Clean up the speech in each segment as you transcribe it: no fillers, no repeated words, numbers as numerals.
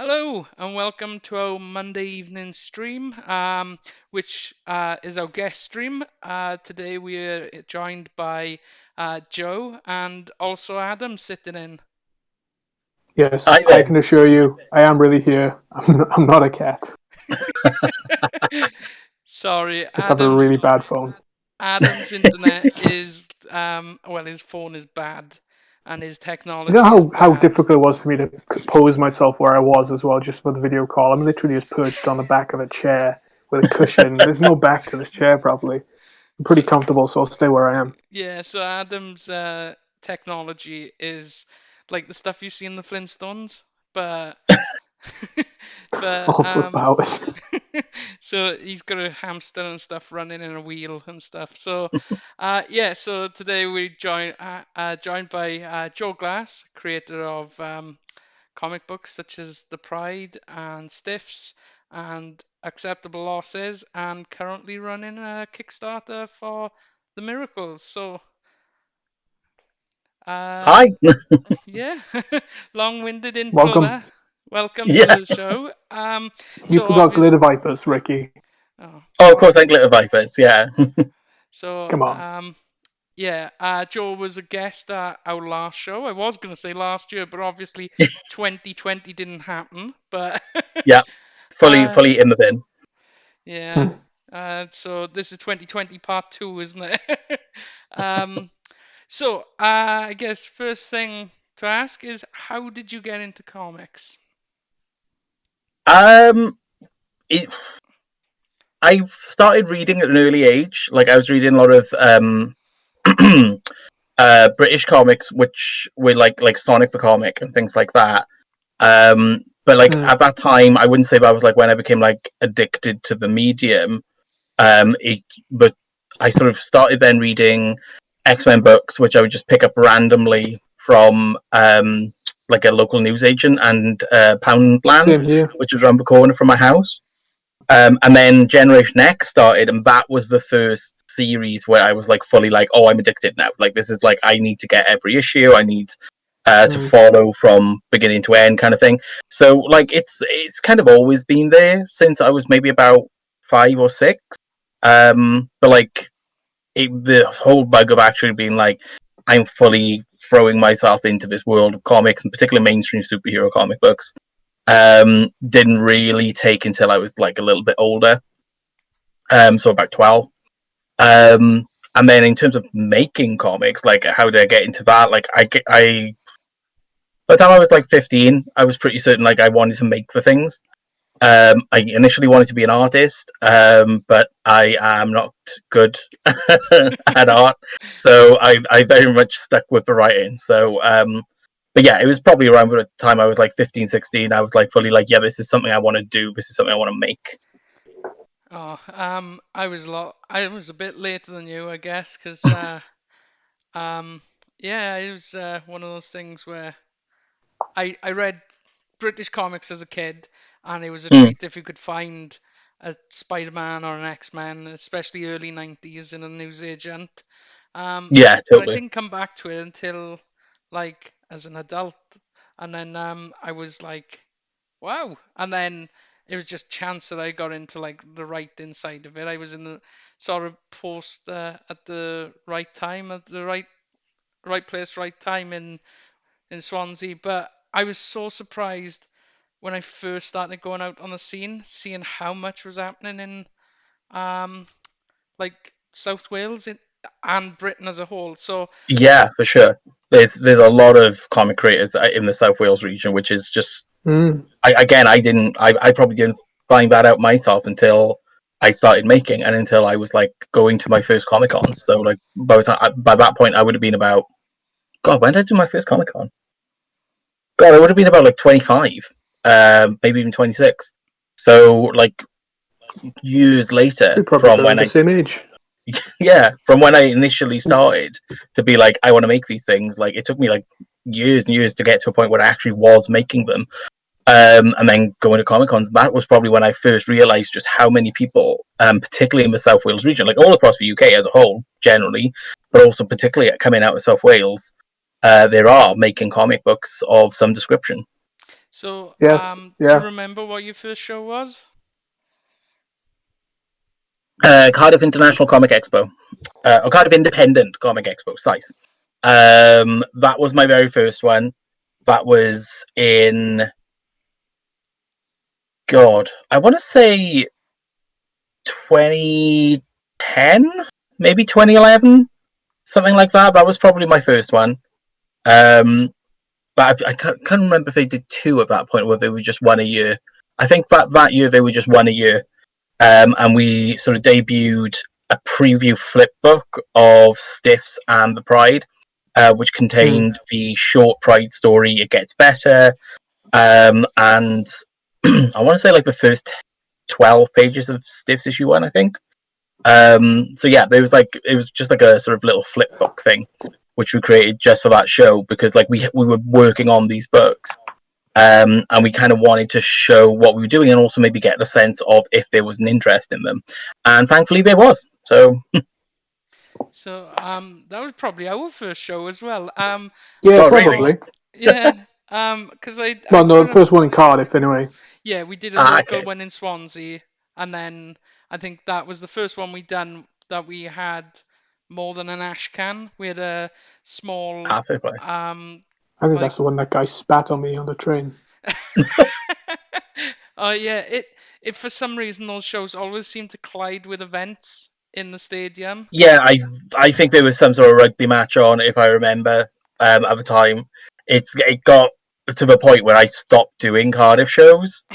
Hello and welcome to our Monday evening stream, which is our guest stream. Today we are joined by Joe and also Adam sitting in. Yes, Hi I there. can assure you, I am really here. I'm not a cat. Sorry, Just have a really bad phone. Adam's internet is his phone is bad and his You know technology is how bad. difficult it was for me to pose myself where I was as well, just for the video call. I'm literally just perched on the back of a chair with a cushion. There's no back to this chair properly. I'm pretty So comfortable, so I'll stay where I am. yeah, so Adam's technology is like the stuff you see in the Flintstones, but but All flip out. so he's got a hamster and stuff running in a wheel and stuff. So yeah, so today we joined by Joe Glass, creator of comic books such as The Pride and Stiffs and Acceptable Losses, and currently running a Kickstarter for The Miracles. So uh, Hi. yeah, long-winded intro Welcome. there. Welcome to Yeah. the show. You So forgot obvious. glitter vipers, Ricky. Oh, Oh, of sorry. course, I glitter vipers. Yeah. So Come on. yeah, Joe was a guest at our last show. I was gonna say last year, but obviously 2020 didn't happen. But Yeah. Fully, uh, fully in the bin. yeah. Hmm. So this is 2020 part two, isn't it? um, so I guess first thing to ask is how did you get into comics? Um, it, I started reading at an early age. Like I was reading a lot of British comics, which were like Sonic the Comic and things like that. But like Hmm. at that time, I wouldn't say that was like when I became like addicted to the medium. But I sort of started then reading X-Men books, which I would just pick up randomly from like a local newsagent and Poundland, Same here. which was around the corner from my house. And then Generation X started, and that was the first series where I was like fully like, oh, I'm addicted now. Like this is like I need to get every issue. I need to Hmm. follow from beginning to end, kind of thing. So like it's kind of always been there since I was maybe about 5 or 6. But like the whole bug of actually being like, I'm fully throwing myself into this world of comics, and particularly mainstream superhero comic books, didn't really take until I was like a little bit older. So about 12. And then in terms of making comics, like how did I get into that? Like I by the time I was like 15, I was pretty certain like I wanted to make the things. I initially wanted to be an artist, but I am not good at art, so I very much stuck with the writing. So, but yeah, it was probably around the time I was like 15, 16. I was like fully like, yeah, this is something I want to do. This is something I want to make. Oh, I was a bit later than you, I guess, because um, yeah, it was one of those things where I read British comics as a kid, and it was a Mm, treat if you could find a Spider-Man or an X-Men, especially early 90s in a newsagent. yeah, But I totally. didn't come back to it until like as an adult, and then I was like, wow. And then it was just chance that I got into like the right inside of it. I was in the sort of post at the right time, at the right place, right time in Swansea. But I was so surprised when I first started going out on the scene, seeing how much was happening in um like South Wales and Britain as a whole. So Yeah, for sure. There's a lot of comic creators in the South Wales region, which is just Hmm. I probably didn't find that out myself until I started making and until I was like going to my first Comic Cons. So like by that point I would have been about, God, when did I do my first Comic Con? God, I would have been about like 25, maybe even 26. So like years later We're probably from around when the I same age. yeah, from when I initially started to be like I want to make these things, like it took me like years and years to get to a point where I actually was making them. And then going to Comic Cons, that was probably when I first realized just how many people, particularly in the South Wales region, like all across the UK as a whole, generally, but also particularly coming out of South Wales, there are making comic books of some description. So, Yes, do you yeah. remember what your first show was? Cardiff International Comic Expo, or Cardiff Independent Comic Expo, size. That was my very first one. That was in God, I want to say 2010, maybe 2011, something like that. That was probably my first one. But I can't remember if they did two at that point, or they were just one a year. I think that year they were just one a year. And we sort of debuted a preview flip book of Stiffs and the Pride, which Hmm. contained the short Pride story. It gets better, and I want to say like the first 12 pages of Stiffs issue 1, I think. So yeah, it was just like a sort of little flip book thing, which we created just for that show because like we were working on these books. And we kind of wanted to show what we were doing and also maybe get a sense of if there was an interest in them. And thankfully there was. So, So, that was probably our first show as well. Yeah, I oh, really? saw, probably. yeah, because I Well, no, the kind of, first one in Cardiff, anyway. yeah, we did a Ah, local okay. one in Swansea, and then I think that was the first one we done that we had more than an ash can. We had a small, Ah, fair play. I think like, that's the one that guy spat on me on the train. oh yeah, it for some reason those shows always seem to collide with events in the stadium. Yeah, I think there was some sort of rugby match on, if I remember, at the time. It got to the point where I stopped doing Cardiff shows.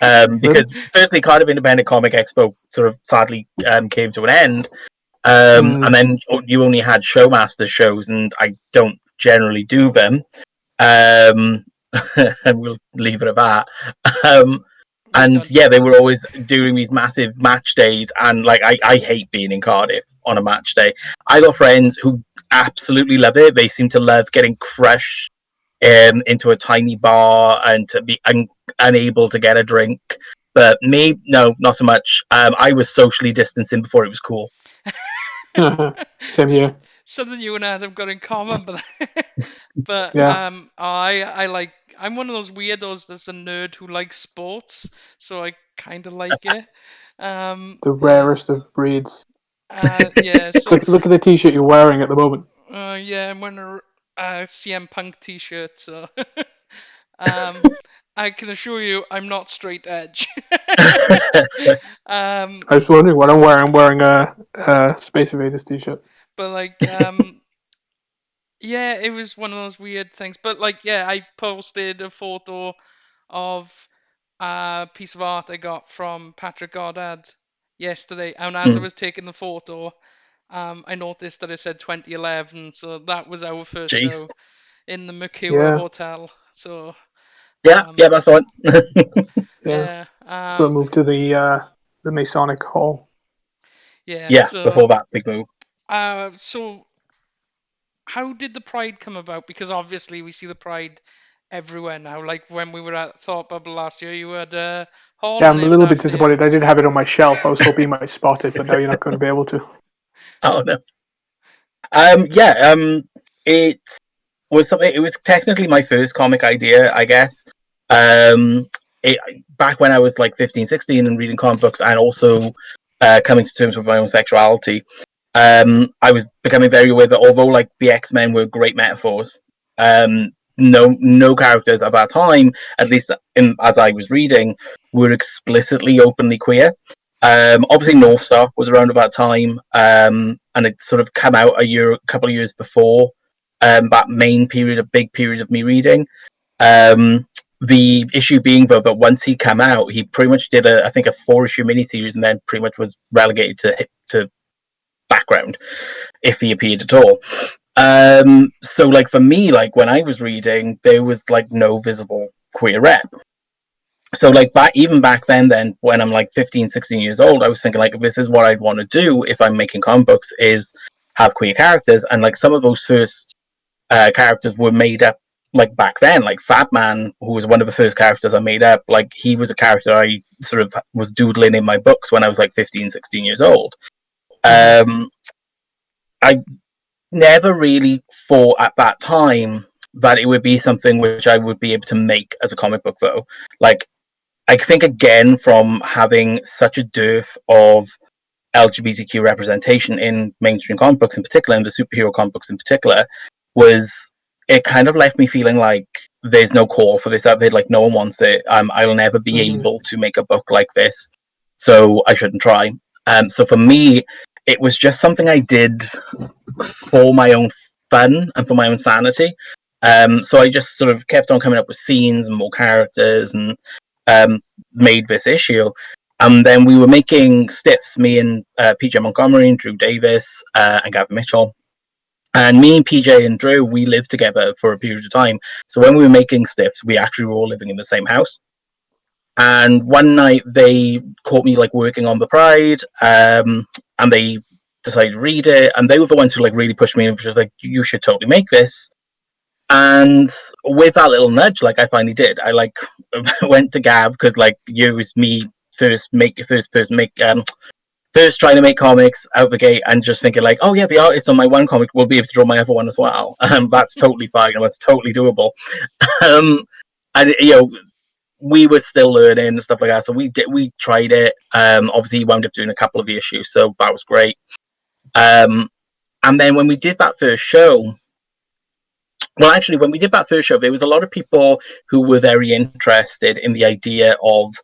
Really? Because firstly, Cardiff Independent Comic Expo sort of sadly came to an end. Hmm. And then you only had Showmaster shows, and I don't generally do them. Um, and we'll leave it at that. Um, We and don't yeah, do they were that. always doing these massive match days, and like I hate being in Cardiff on a match day. I got friends who absolutely love it. They seem to love getting crushed into a tiny bar and to be unable to get a drink. But me, no, not so much. I was socially distancing before it was cool. Same here. Something you and I have got in common, but but Yeah, I like I'm one of those weirdos that's a nerd who likes sports, so I kind of like it. the Yeah. rarest of breeds. Yeah. So Look at the t-shirt you're wearing at the moment. yeah, I'm wearing a CM Punk t-shirt, so um I can assure you I'm not straight edge. um I was wondering what I'm wearing. I'm wearing a Space Invaders t-shirt. but like yeah, it was one of those weird things. But like yeah, I posted a photo of a piece of art I got from Patrick Goddard yesterday, and as I Mm, was taking the photo, I noticed that it said 2011, so that was our first jeez. show in the Mercure Yeah, Hotel. So Yeah, yeah, that's the one. yeah. yeah, We'll move to the Masonic Hall. yeah. Yeah, before that big move. So how did the Pride come about? Because obviously we see the Pride everywhere now. Like when we were at Thought Bubble last year, you had a hall Yeah, I'm a named little bit after you. disappointed. I did have it on my shelf. I was hoping you might spot it, but now you're not going to be able to. Oh no. Yeah. It was something. It was technically my first comic idea, I guess. Um, it, back when I was like 15, 16 and reading comic books, and also coming to terms with my own sexuality. I was becoming very aware that although like the X-Men were great metaphors, no characters at that time, at least as I was reading, were explicitly openly queer. Obviously, North Star was around at that time, and it sort of come out a couple of years before that big period of me reading. Um, the issue being though that once he came out, he pretty much did I think a 4-issue miniseries, and then pretty much was relegated to background if he appeared at all. So like for me, like when I was reading, there was like no visible queer rep. So like even back then when I'm like 15, 16 years old, I was thinking like this is what I'd want to do if I'm making comic books is have queer characters, and like some of those first characters were made up like back then, like Fat Man, who was one of the first characters I made up, like he was a character I sort of was doodling in my books when I was like 15, 16 years old. Mm-hmm. um I never really thought at that time that it would be something which I would be able to make as a comic book, though. Like, I think, again, from having such a dearth of LGBTQ representation in mainstream comic books in particular, and the superhero comic books in particular, was it kind of left me feeling like there's no call for this out there, like no one wants it. I'll never be able to make a book like this, so I shouldn't try. So for me, it was just something I did for my own fun and for my own sanity. So I just sort of kept on coming up with scenes and more characters, and made this issue. And then we were making stiffs, me and PJ Montgomery and Drew Davis and Gavin Mitchell. And me and PJ and Drew, we lived together for a period of time. So when we were making stiffs, we actually were all living in the same house. And one night they caught me like working on the Pride, and they decided to read it. And they were the ones who like really pushed me and was just like, you should totally make this. And with that little nudge, like I finally did. I like went to Gav because like you was me first trying to make comics out the gate and just thinking like, oh yeah, the artist on my one comic will be able to draw my other one as well. That's totally fine and that's totally doable. And we were still learning and stuff like that, so we tried it. Obviously, he wound up doing a couple of the issues, so that was great. And then when we did that first show. Well, actually, when we did that first show, there was a lot of people who were very interested in the idea of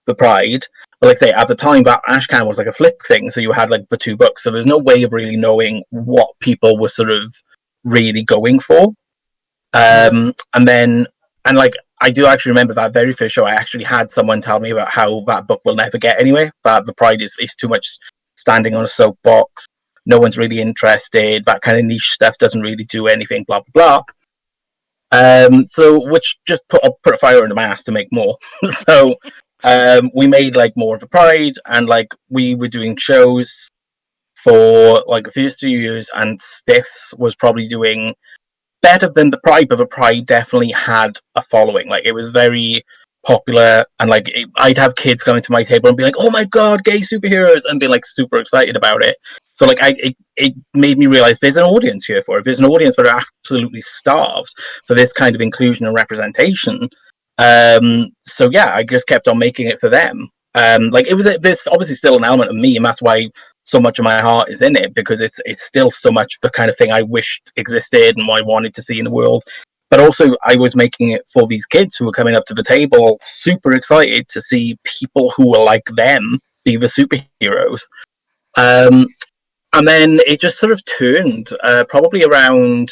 the Pride. But like I say, at the time, that Ashcan was like a flip thing, so you had like the two books, so there's no way of really knowing what people were sort of really going for. And like I do actually remember that very first show, I actually had someone tell me about how that book will never get anywhere, that the Pride is too much standing on a soapbox. No one's really interested. That kind of niche stuff doesn't really do anything, blah, blah, blah. So which just put a fire under my ass to make more. So we made like more of a Pride, and like we were doing shows for like the first 2 years, and Stiffs was probably doing better than the Pride, but the Pride definitely had a following. Like it was very popular, and like I'd have kids coming to my table and be like, "Oh my god, gay superheroes!" and be like super excited about it. So like it made me realize there's an audience here for it. There's an audience that are absolutely starved for this kind of inclusion and representation. So yeah, I just kept on making it for them. Like there's obviously still an element of me, and that's why so much of my heart is in it, because it's still so much the kind of thing I wished existed and what I wanted to see in the world. But also, I was making it for these kids who were coming up to the table, super excited to see people who were like them be the superheroes. And then it just sort of turned, probably around,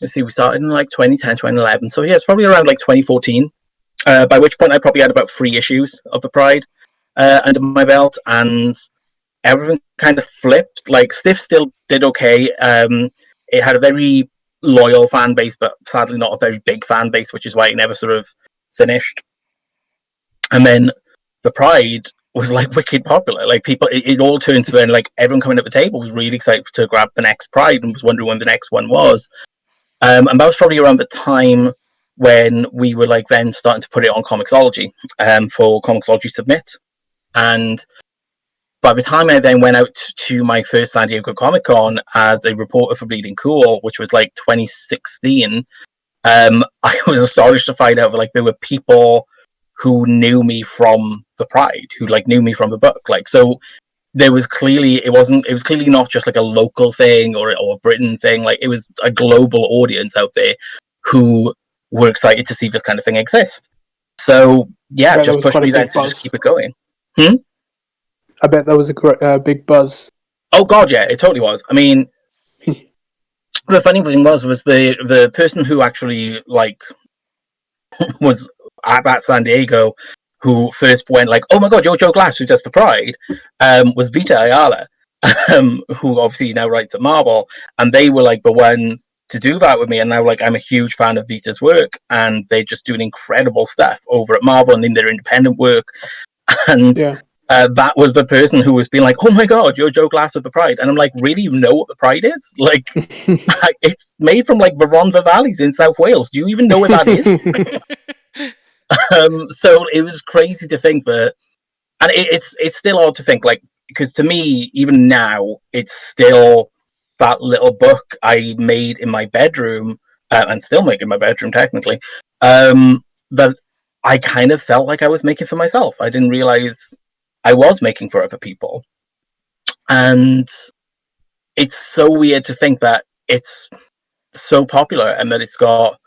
let's see, we started in like 2010, 2011. So yeah, it's probably around like 2014, by which point I probably had about 3 issues of the Pride under my belt, and everything kind of flipped. Like Stiff still did okay. It had a very loyal fan base, but sadly not a very big fan base, which is why it never sort of finished. And then the Pride was like wicked popular. Like people, it all turned to when like everyone coming at the table was really excited to grab the next Pride and was wondering when the next one was. And that was probably around the time when we were like then starting to put it on Comixology, for Comixology Submit. And by the time I then went out to my first San Diego Comic Con as a reporter for Bleeding Cool, which was like 2016, I was astonished to find out that like there were people who knew me from the Pride, who like knew me from the book. Like, so there was clearly, it was clearly not just like a local thing or a Britain thing. Like it was a global audience out there who were excited to see this kind of thing exist. So yeah, it just pushed me then to just keep it going. I bet that was a big buzz. Oh god, yeah, it totally was. I mean, the funny thing was the person who actually like was at that San Diego, who first went like, "Oh my god, you're Joe Glass who does the Pride," was Vita Ayala, who obviously now writes at Marvel, and they were like the one to do that with me. And now like I'm a huge fan of Vita's work, and they're just doing incredible stuff over at Marvel and in their independent work. And that was the person who was being like, "Oh my god, you're Joe Glass of the Pride," and I'm like, "Really, you know what the Pride is? Like, it's made from like the Rhondda Valleys in South Wales. Do you even know where that is?" So it was crazy to think that, and it's still odd to think, like, because to me, even now, it's still that little book I made in my bedroom and still make in my bedroom technically, that I kind of felt like I was making for myself. I didn't realize I was making for other people. And it's so weird to think that it's so popular and that it's got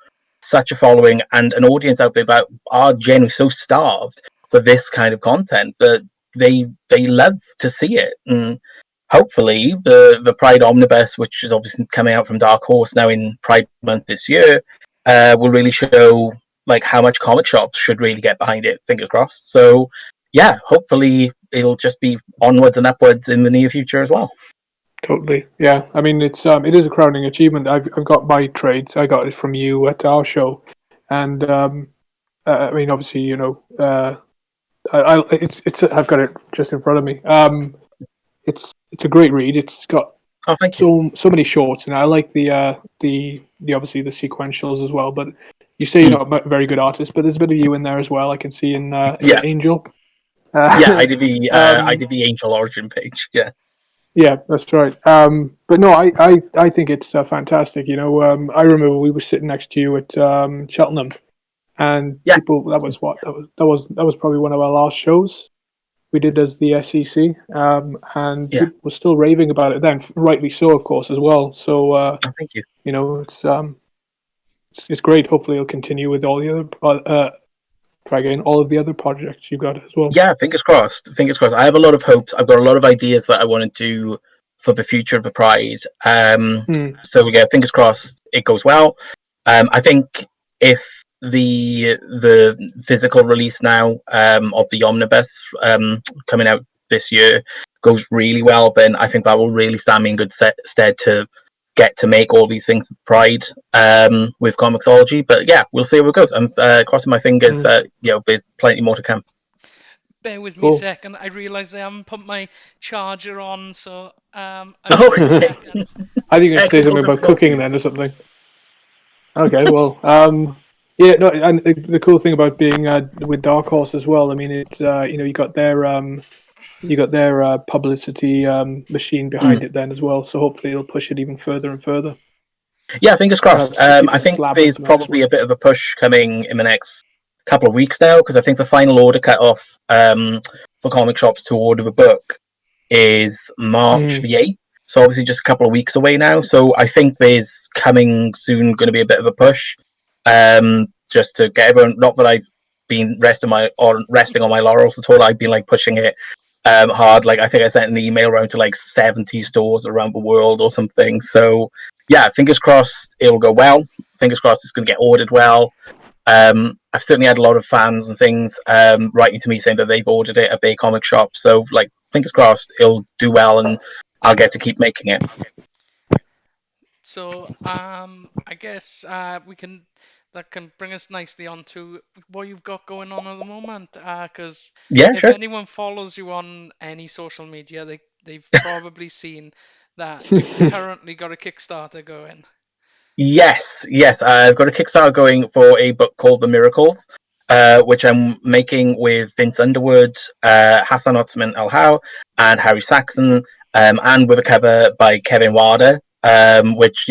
such a following and an audience out there that are genuinely so starved for this kind of content that they love to see it. And hopefully the Pride Omnibus, which is obviously coming out from Dark Horse now in Pride Month this year, will really show like how much comic shops should really get behind it. Fingers crossed. So yeah, hopefully it'll just be onwards and upwards in the near future as well. Totally. Yeah. I mean, it is a crowning achievement. I've got my trades. I got it from you at our show, and I mean, obviously, it's I've got it just in front of me. It's a great read. It's got Oh, thank you. so many shorts, and I like the obviously the sequentials as well. But you say you're not a very good artist, but there's a bit of you in there as well. I can see in Yeah. Angel. Yeah, I did the Angel Origin page. Yeah. Yeah, that's right. But no, I think it's fantastic. I remember we were sitting next to you at Cheltenham, and Yeah. people that was probably one of our last shows we did as the SCC, and Yeah. people were still raving about it then, rightly so, of course, as well. So Oh, thank you. it's great. Hopefully, it'll continue with all the other try again all of the other projects you got as well. Yeah, fingers crossed. Fingers crossed. I have a lot of hopes. I've got a lot of ideas that I want to do for the future of the Pride. So yeah, fingers crossed it goes well. I think if the physical release now of the omnibus coming out this year goes really well, then I think that will really stand me in good stead to get to make all these things for Pride with Comixology. But yeah, we'll see how it goes. I'm crossing my fingers that there's plenty more to come. Bear with me Cool. a second. I realise I haven't put my charger on, so a Oh, few okay. seconds. I think you'd say Technical something about cooking difficulties. then or something. Okay, well, yeah, no, and the cool thing about being with Dark Horse as well, I mean, it's you got their publicity machine behind it then as well. So hopefully it'll push it even further and further. Yeah, fingers You'll crossed. have I even think slab there's into the next probably one. a bit of a push coming in the next couple of weeks now, because I think the final order cut off for comic shops to order the book is March the 8th. So obviously just a couple of weeks away now. So I think there's coming soon going to be a bit of a push just to get everyone. Not that I've been resting on my laurels at all. I've been like pushing it hard. Like I think I sent an email around to like 70 stores around the world or something. So yeah, fingers crossed it'll go well. Fingers crossed it's going to get ordered well. I've certainly had a lot of fans and things writing to me saying that they've ordered it at their comic shop. So like fingers crossed it'll do well and I'll get to keep making it. So I guess that can bring us nicely on to what you've got going on at the moment. Because Yeah, if sure. anyone follows you on any social media, they've probably seen that you've currently got a Kickstarter going. Yes. I've got a Kickstarter going for a book called The Miracles, which I'm making with Vince Underwood, Hassan Otsman El How, and Harry Saxon, and with a cover by Kevin Wilder, which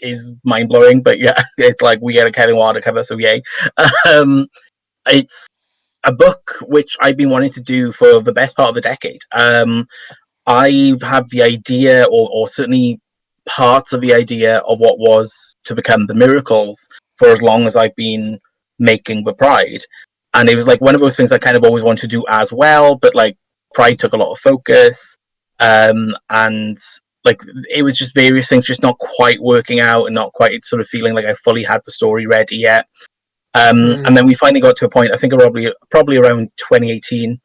is mind blowing. But yeah, it's like we get a Kevin Wilder cover, so yay! It's a book which I've been wanting to do for the best part of a decade. I've had the idea, or certainly parts of the idea of what was to become the Miracles for as long as I've been making the Pride. And it was like one of those things I kind of always wanted to do as well, but like Pride took a lot of focus. And like it was just various things just not quite working out and not quite sort of feeling like I fully had the story ready yet. And then we finally got to a point, I think probably around 2018,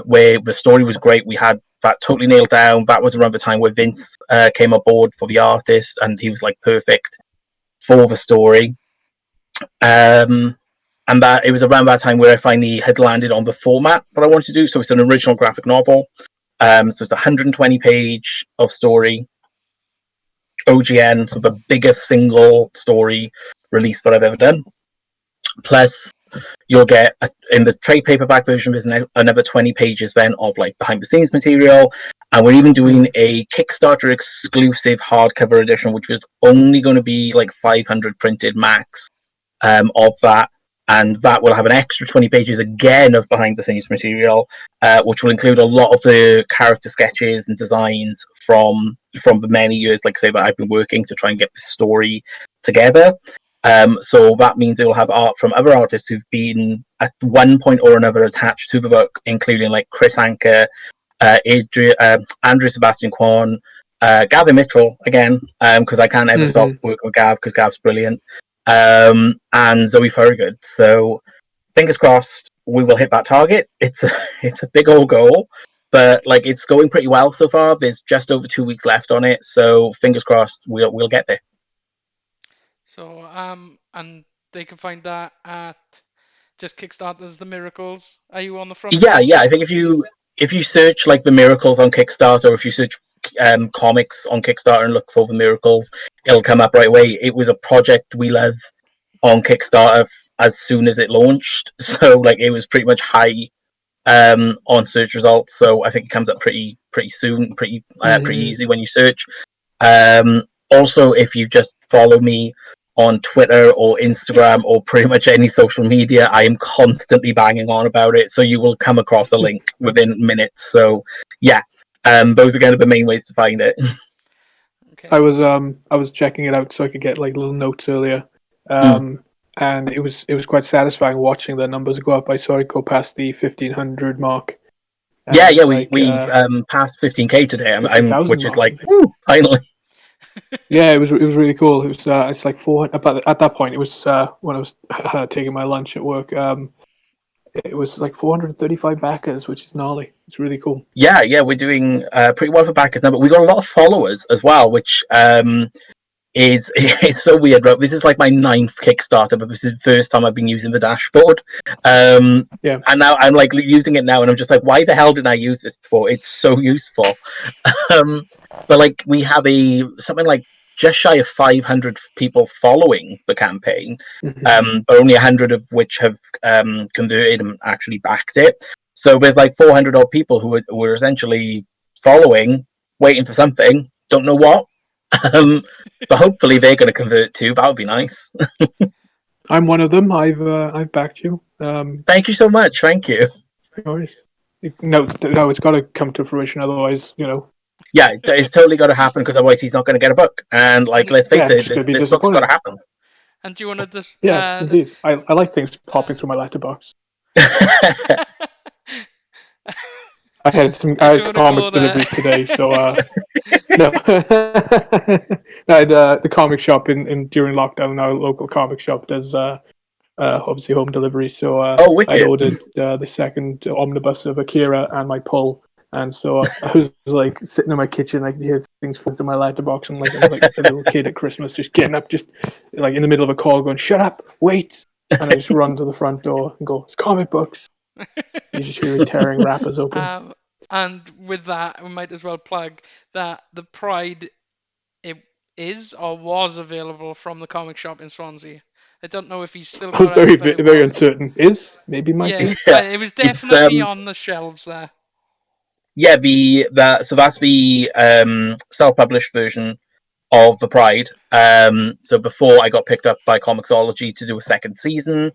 where the story was great. We had that totally nailed down. That was around the time where Vince came aboard for the artist, and he was like perfect for the story. And that it was around that time where I finally had landed on the format that I wanted to do. So it's an original graphic novel. So it's a 120 page of story. OGN, so the biggest single story release that I've ever done. Plus, you'll get in the trade paperback version, there's another 20 pages then of like behind the scenes material And we're even doing a Kickstarter exclusive hardcover edition, which was only going to be like 500 printed max of that. And that will have an extra 20 pages again of behind the scenes material, which will include a lot of the character sketches and designs from the many years, like I say, that I've been working to try and get the story together. So that means it will have art from other artists who've been at one point or another attached to the book, including like Chris Anker, Andrew Sebastian Kwan, Gavin Mitchell again, because I can't ever stop working with Gav because Gav's brilliant, and Zoe Thorogood. So fingers crossed we will hit that target. It's a big old goal, but like it's going pretty well so far. There's just over 2 weeks left on it, so fingers crossed we'll get there. So and they can find that at just Kickstarter's The Miracles. Are you on the front Yeah, page? yeah. I think if you search like the Miracles on Kickstarter, or if you search comics on Kickstarter and look for the Miracles, it'll come up right away. It was a project we love on Kickstarter as soon as it launched, so like it was pretty much high on search results. So I think it comes up pretty soon, pretty easy when you search. Also, if you just follow me on Twitter or Instagram or pretty much any social media, I am constantly banging on about it. So you will come across a link within minutes. So yeah, those are going to be the main ways to find it. Okay. I was checking it out so I could get like little notes earlier, and it was quite satisfying watching the numbers go up. I saw it go past the 1,500 mark. Yeah, It's we passed 15K today. Which is mark. like, woo, finally. Yeah, it was really cool. It was it's like 400. But at that point, it was when I was taking my lunch at work. It was like 435 backers, which is gnarly. It's really cool. Yeah, we're doing pretty well for backers now, but we got a lot of followers as well, which is it's so weird. Right? This is like my 9th Kickstarter, but this is the first time I've been using the dashboard. Yeah. And now I'm like using it now, and I'm just like, why the hell didn't I use this before? It's so useful. But like we have something like just shy of 500 people following the campaign, but only 100 of which have converted and actually backed it. So there's like 400 odd people who were essentially following, waiting for something, don't know what. But hopefully they're going to convert too. That would be nice. I'm one of them. I've backed you. Thank you so much. Thank you. No, it's got to come to fruition. Otherwise, Yeah, it's totally got to happen because otherwise he's not going to get a book. And like, let's face it, this book's got to happen. And do you want to just? Yeah, indeed. I like things popping through my letterbox. I had comic deliveries today, so no. I had the comic shop in during lockdown. Our local comic shop does obviously home delivery. So I ordered the second omnibus of Akira and my pull, and so I was like sitting in my kitchen, like hear things fall through my letterbox, and I'm like a little kid at Christmas, just getting up, just like in the middle of a call, going, "Shut up, wait!" And I just run to the front door and go, "It's comic books." You just hear it tearing wrappers open. And with that, we might as well plug that the Pride it is or was available from the comic shop in Swansea. I don't know if he's still got I was it. very uncertain. Maybe might be. Yeah, it was definitely on the shelves there. Yeah, so that's the self-published version of the Pride. So before I got picked up by Comixology to do a second season,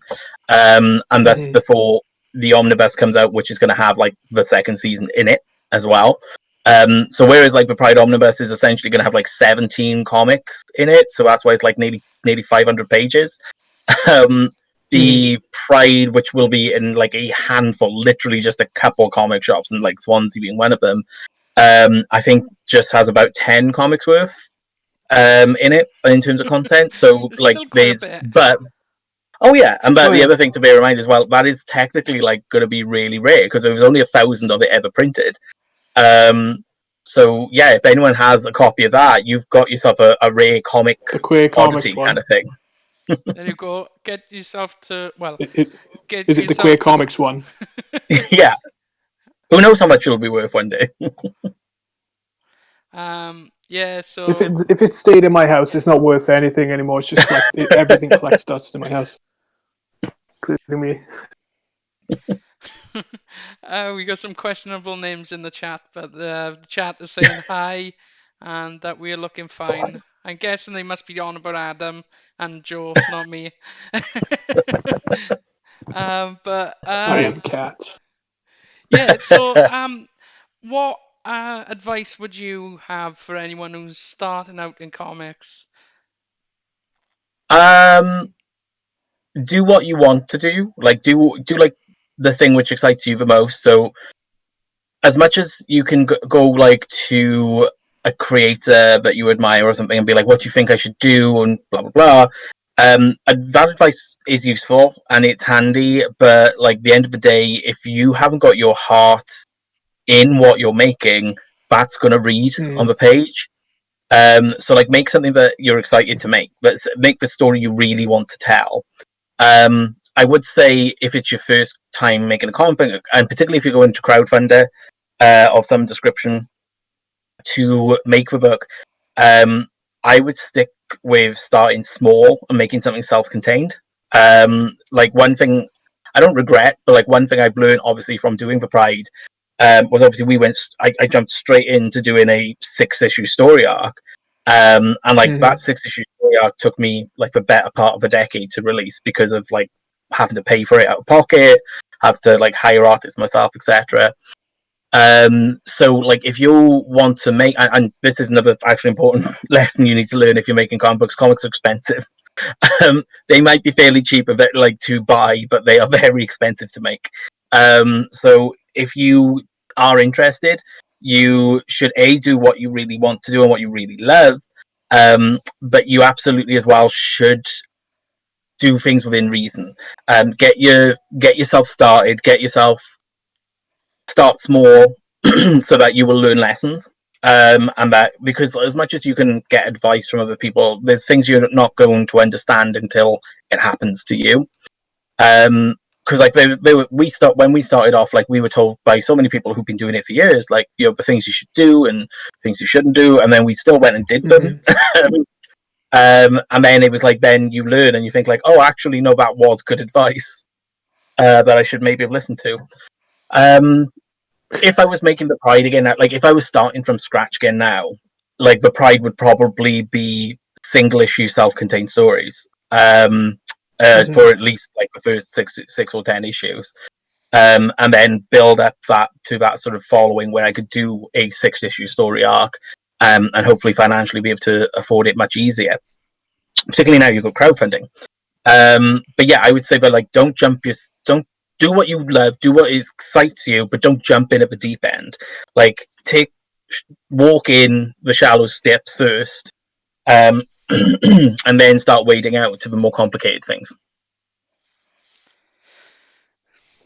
and that's before the omnibus comes out, which is going to have like the second season in it as well. So whereas like the Pride omnibus is essentially going to have like 17 comics in it, so that's why it's like nearly 500 pages. The Pride, which will be in like a handful, literally just a couple comic shops, and like Swansea being one of them, I think just has about 10 comics worth in it in terms of content. So like the other thing to bear in mind as well, that is technically like going to be really rare because there was only 1,000 of it ever printed. So yeah, if anyone has a copy of that, you've got yourself a rare comic oddity kind of thing. There you go. Get yourself to is it the Queer Comics one? Yeah. Who knows how much it'll be worth one day? Yeah. So if it stayed in my house, it's not worth anything anymore. It's just everything collects dust in my house, including me. We got some questionable names in the chat, but the chat is saying hi and that we are looking fine. I'm guessing they must be on about Adam and Joe, not me. But I am cats. yeah, so what advice would you have for anyone who's starting out in comics? Um, do what you want to do. Like do like the thing which excites you the most. So as much as you can go like to a creator that you admire or something and be like, what do you think I should do, and blah blah blah. That advice is useful and it's handy, but like the end of the day, if you haven't got your heart in what you're making, that's going to read on the page. So like make something that you're excited to make, but make the story you really want to tell. I would say if it's your first time making a comic book, and particularly if you go into crowdfunder of some description to make the book, I would stick with starting small and making something self-contained. Like one thing I don't regret, but like one thing I've learned obviously from doing the Pride was obviously I jumped straight into doing a 6-issue story arc. And like that 6-issue story arc took me like the better part of a decade to release because of like having to pay for it out of pocket, have to like hire artists myself, etc. So like if you want to make, and this is another actually important lesson you need to learn if you're making comics are expensive. They might be fairly cheap like to buy, but they are very expensive to make. So if you are interested, you should do what you really want to do and what you really love. But you absolutely as well should do things within reason. Get yourself started, start small so that you will learn lessons. And that because as much as you can get advice from other people, there's things you're not going to understand until it happens to you. Because like when we started off, like we were told by so many people who've been doing it for years, like the things you should do and things you shouldn't do, and then we still went and did them. And then it was like then you learn and you think like, oh, actually no, that was good advice that I should maybe have listened to. If I was making the Pride again, like if I was starting from scratch again now, like the Pride would probably be single issue self-contained stories. For at least like the first six or 10 issues. And then build up that sort of following where I could do a 6-issue story arc, and hopefully financially be able to afford it much easier. Particularly now you've got crowdfunding. But yeah, I would say that like don't do what you love, do what excites you, but don't jump in at the deep end. Like walk in the shallow steps first, and then start wading out to the more complicated things.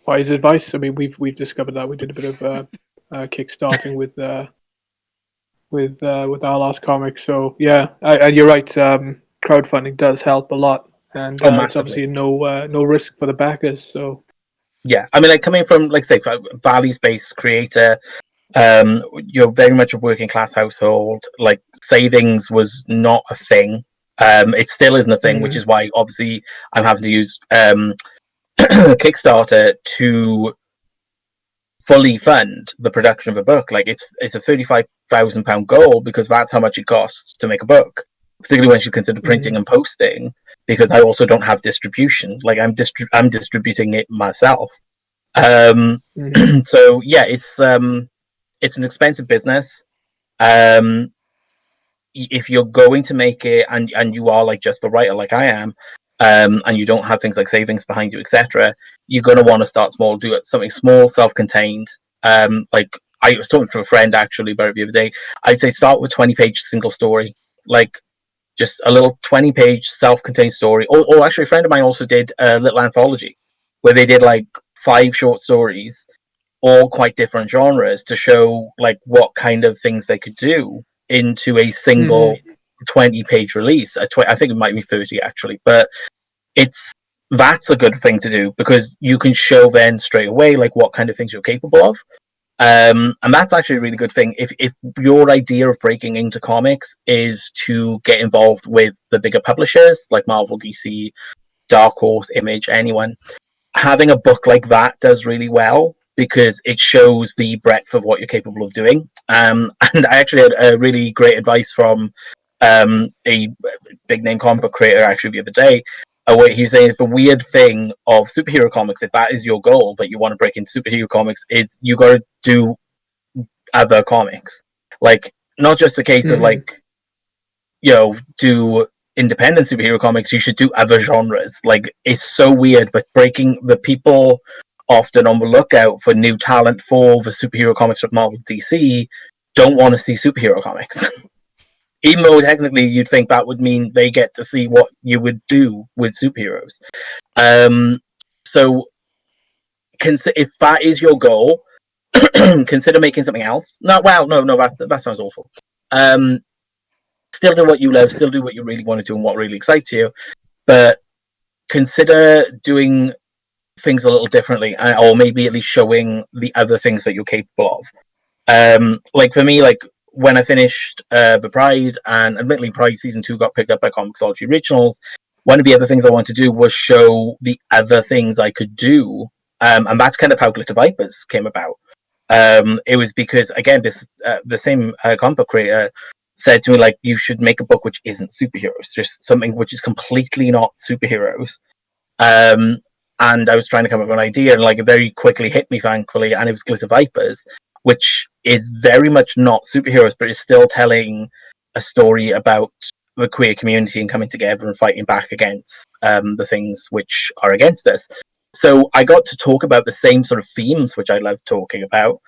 Wise advice. I mean, we've discovered that we did a bit of kickstarting with our last comic. So yeah, and you're right. Crowdfunding does help a lot, and it's obviously no risk for the backers. So yeah, I mean, like coming from like say Valley's-based creator, you're very much a working class household. Like savings was not a thing. It still isn't a thing, which is why obviously I'm having to use Kickstarter to fully fund the production of a book. Like it's a £35,000 goal because that's how much it costs to make a book, particularly once you consider printing and posting. Because I also don't have distribution. Like I'm distributing it myself. So yeah, it's an expensive business. If you're going to make it and you are like just the writer like I am, and you don't have things like savings behind you, etc., you're going to want to start small, do it something small, self-contained. Like I was talking to a friend actually about it the other day. I'd say start with 20-page single story, like just a little 20-page self-contained story. Or actually, a friend of mine also did a little anthology where they did like 5 short stories, all quite different genres, to show like what kind of things they could do into a single 20-page release. I think it might be 30 actually, but that's a good thing to do because you can show then straight away like what kind of things you're capable of. And that's actually a really good thing. If your idea of breaking into comics is to get involved with the bigger publishers like Marvel, DC, Dark Horse, Image, anyone, having a book like that does really well because it shows the breadth of what you're capable of doing. And I actually had a really great advice from a big name comic book creator actually the other day. Where he's saying is the weird thing of superhero comics, if that is your goal, that you want to break into superhero comics, is you got to do other comics. Like, not just a case of like, do independent superhero comics, you should do other genres. Like, it's so weird, but breaking the people often on the lookout for new talent for the superhero comics of Marvel DC don't want to see superhero comics. Even though technically you'd think that would mean they get to see what you would do with superheroes. So if that is your goal, consider making something else. No, that sounds awful. Still do what you love, still do what you really want to do and what really excites you, but consider doing things a little differently, or maybe at least showing the other things that you're capable of. Like for me, like when I finished the Pride, and admittedly Pride Season 2 got picked up by Comixology Originals, one of the other things I wanted to do was show the other things I could do, and that's kind of how Glitter Vipers came about. It was because, again, the same comic book creator said to me, like, you should make a book which isn't superheroes, just something which is completely not superheroes. And I was trying to come up with an idea, and like it very quickly hit me, thankfully, and it was Glitter Vipers, which is very much not superheroes, but is still telling a story about the queer community and coming together and fighting back against the things which are against us. So I got to talk about the same sort of themes which I love talking about,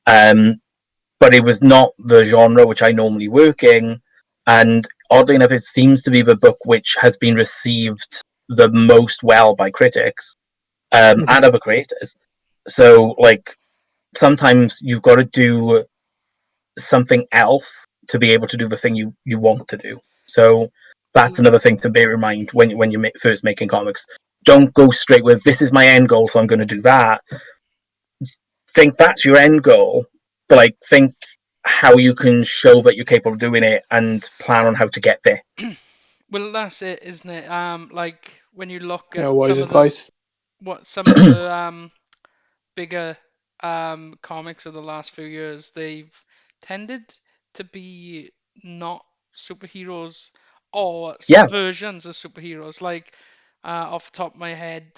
but it was not the genre which I normally work in. And oddly enough, it seems to be the book which has been received the most well by critics and other creators. So, like, sometimes you've got to do something else to be able to do the thing you want to do. So that's another thing to bear in mind when you're first making comics. Don't go straight with, this is my end goal, so I'm going to do that. Think that's your end goal, but like think how you can show that you're capable of doing it and plan on how to get there. Well, that's it, isn't it? Like when you look Yeah, at wise some of the advice. bigger comics of the last few years, they've tended to be not superheroes or some Yeah. versions of superheroes. Like off the top of my head,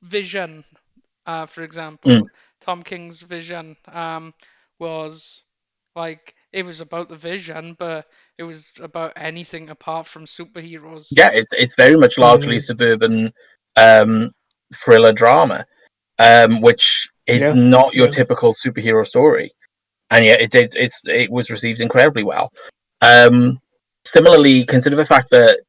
Vision, for example, Tom King's Vision was like it was about the Vision, but it was about anything apart from superheroes. Yeah, it's very much largely suburban thriller drama, which is Yeah, not your yeah. typical superhero story, and yet it was received incredibly well. Similarly, consider the fact that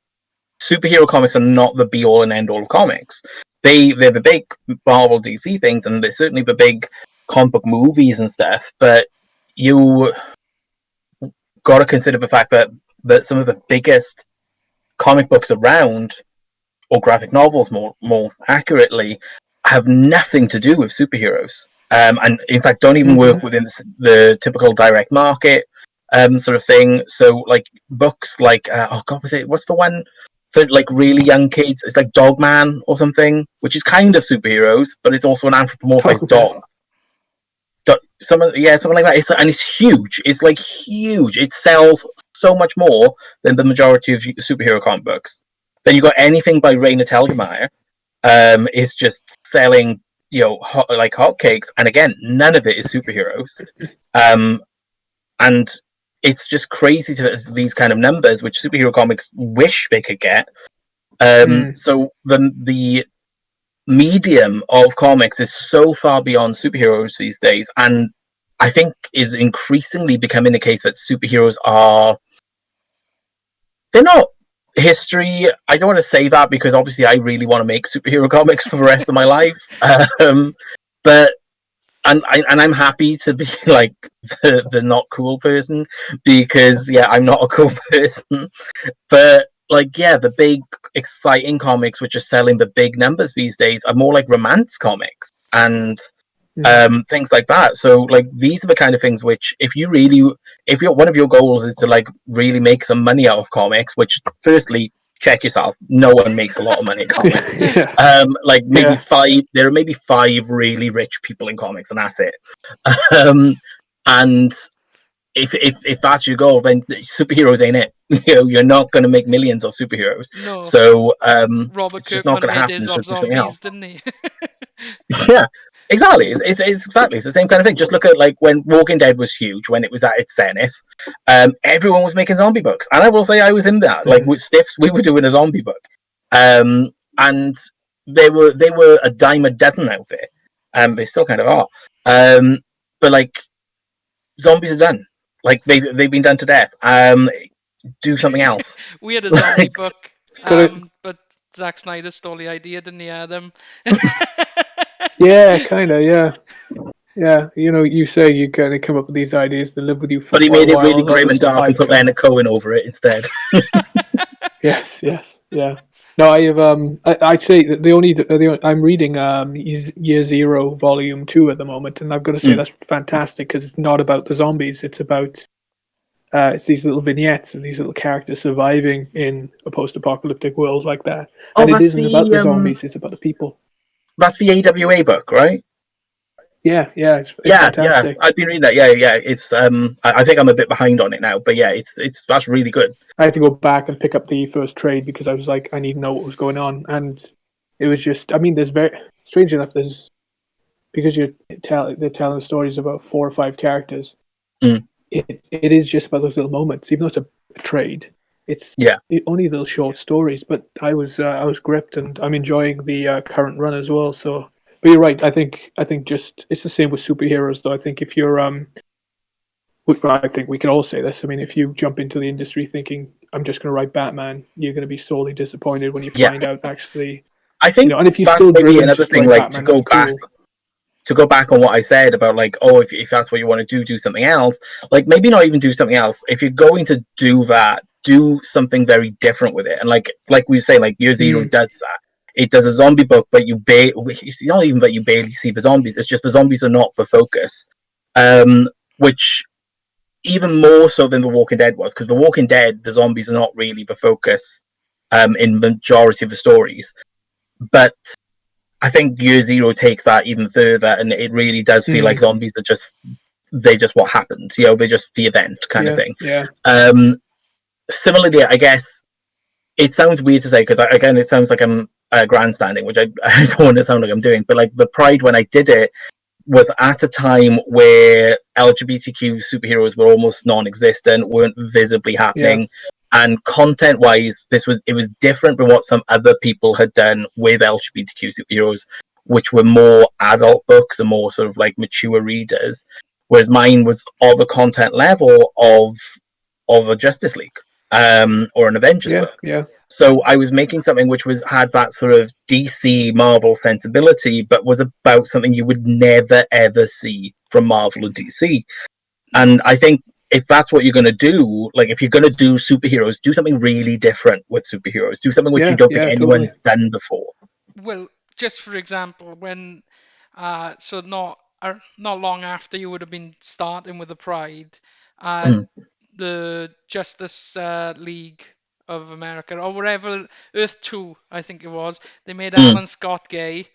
superhero comics are not the be all and end all of comics. They're the big Marvel DC things, and they're certainly the big comic book movies and stuff. But you got to consider the fact that some of the biggest comic books around, or graphic novels more accurately, have nothing to do with superheroes. And in fact, don't even work within the typical direct market sort of thing. So, like books like what's the one for like really young kids? It's like Dogman or something, which is kind of superheroes, but it's also an anthropomorphized dog. Something like that. It's huge. It's like huge. It sells so much more than the majority of superhero comic books. Then you got anything by Raina Telgemeier, is just selling, like hotcakes. And again, none of it is superheroes. And it's just crazy to these kind of numbers, which superhero comics wish they could get. So the medium of comics is so far beyond superheroes these days, and I think is increasingly becoming the case that superheroes they're not history. I don't want to say that because obviously I really want to make superhero comics for the rest of my life. But I'm happy to be like the not cool person because I'm not a cool person. But like the big exciting comics which are selling the big numbers these days are more like romance comics and things like that. So like these are the kind of things which if one of your goals is to like really make some money out of comics, which firstly check yourself. No one makes a lot of money in comics. Yeah. Like maybe Yeah. five. There are maybe five really rich people in comics, and that's it. And if that's your goal, then superheroes ain't it. You're not going to make millions of superheroes. No, So Robert it's just not Kirkman going to made happen. his So of do something else. zombies, didn't he? Yeah, exactly. It's exactly it's the same kind of thing. Just look at like when Walking Dead was huge, when it was at its zenith. Everyone was making zombie books, and I will say I was in that. Like with Stiffs, we were doing a zombie book, and they were a dime a dozen out there. They still kind of are. But like zombies are done. Like they've been done to death. Do something else. We had a zombie book, Got it. but Zack Snyder stole the idea, didn't he, Adam? Yeah, kind of. Yeah. Yeah. You say you kind of come up with these ideas that live with you for But he quite a made it while, really and grim others and dark and survive put kind of. Leonard Cohen over it instead. Yes. Yes. Yeah. No, I have. I'd say that I'm reading Year Zero Volume 2 at the moment, and I've got to say Mm. that's fantastic because it's not about the zombies. It's about it's these little vignettes and these little characters surviving in a post-apocalyptic world like that. Oh, And it isn't about the zombies; it's about the people. that's the AWA book, right? Yeah, yeah, it's Yeah. fantastic. I've been reading that. Yeah. It's I think I'm a bit behind on it now, but yeah, it's that's really good. I had to go back and pick up the first trade because I was like, I need to know what was going on, and it was just. I mean, there's very strange enough. There's because they're telling stories about 4 or 5 characters. Mm. It is just about those little moments, even though it's a trade. It's Yeah. only little short stories, but I was gripped, and I'm enjoying the current run as well. So, but you're right. I think just it's the same with superheroes, though. I think if you're I think we can all say this. I mean, if you jump into the industry thinking I'm just going to write Batman, you're going to be sorely disappointed when you Yeah. find out actually, I think and if you're that's still maybe driven another just to thing, write like Batman, that's cool. to go back on what I said about like, oh, if that's what you want to do something else. Like maybe not even do something else. If you're going to do that, do something very different with it. And like we say, like Year Zero does that. It does a zombie book, but it's not even that you barely see the zombies. It's just the zombies are not the focus. Which even more so than The Walking Dead was, because The Walking Dead, the zombies are not really the focus in the majority of the stories. But I think Year Zero takes that even further, and it really does feel like zombies are just what happened. They're just the event kind of thing. Yeah. Similarly, I guess it sounds weird to say because again, it sounds like I'm grandstanding, which I don't want to sound like I'm doing. But like the Pride when I did it was at a time where LGBTQ superheroes were almost non-existent, weren't visibly happening. And content-wise, it was different from what some other people had done with LGBTQ superheroes, which were more adult books and more sort of like mature readers. Whereas mine was of a content level of a Justice League or an Avengers book. Yeah. So I was making something which had that sort of DC Marvel sensibility, but was about something you would never ever see from Marvel or DC. And I think if that's what you're going to do, like if you're going to do superheroes, do something really different with superheroes. Do something which you don't think anyone's done before. Well, just for example, when so not long after you would have been starting with the Pride, the Justice League of America or wherever, Earth 2, I think it was, they made Alan Scott gay,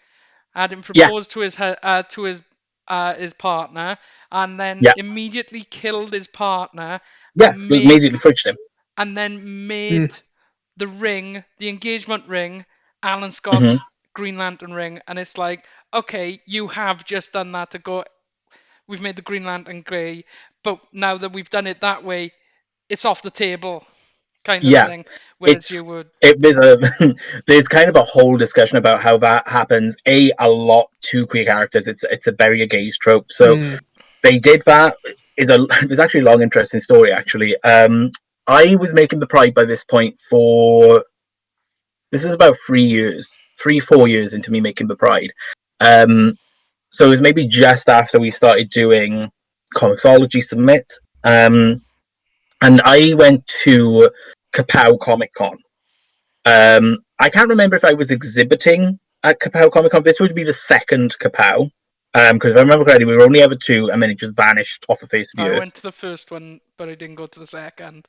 had him propose to his partner, and then immediately killed his partner and immediately fridged him. And then made the ring, the engagement ring, Alan Scott's Green Lantern ring, and it's like, okay, you have just done that to go. We've made the Green Lantern grey, but now that we've done it that way, it's off the table, kind of thing. Whereas you would. There's kind of a whole discussion about how that happens. A lot to queer characters. It's a very gaze trope. So they did that. There's actually a long, interesting story. Actually, I was making the Pride by this point this was about 4 years into me making the Pride. So it was maybe just after we started doing Comixology Submit. And I went to Kapow Comic Con. I can't remember if I was exhibiting at Kapow Comic Con. This would be the second Kapow. Because if I remember correctly, we were only ever 2, and then it just vanished off the face of the earth. I went to the first one, but I didn't go to the second.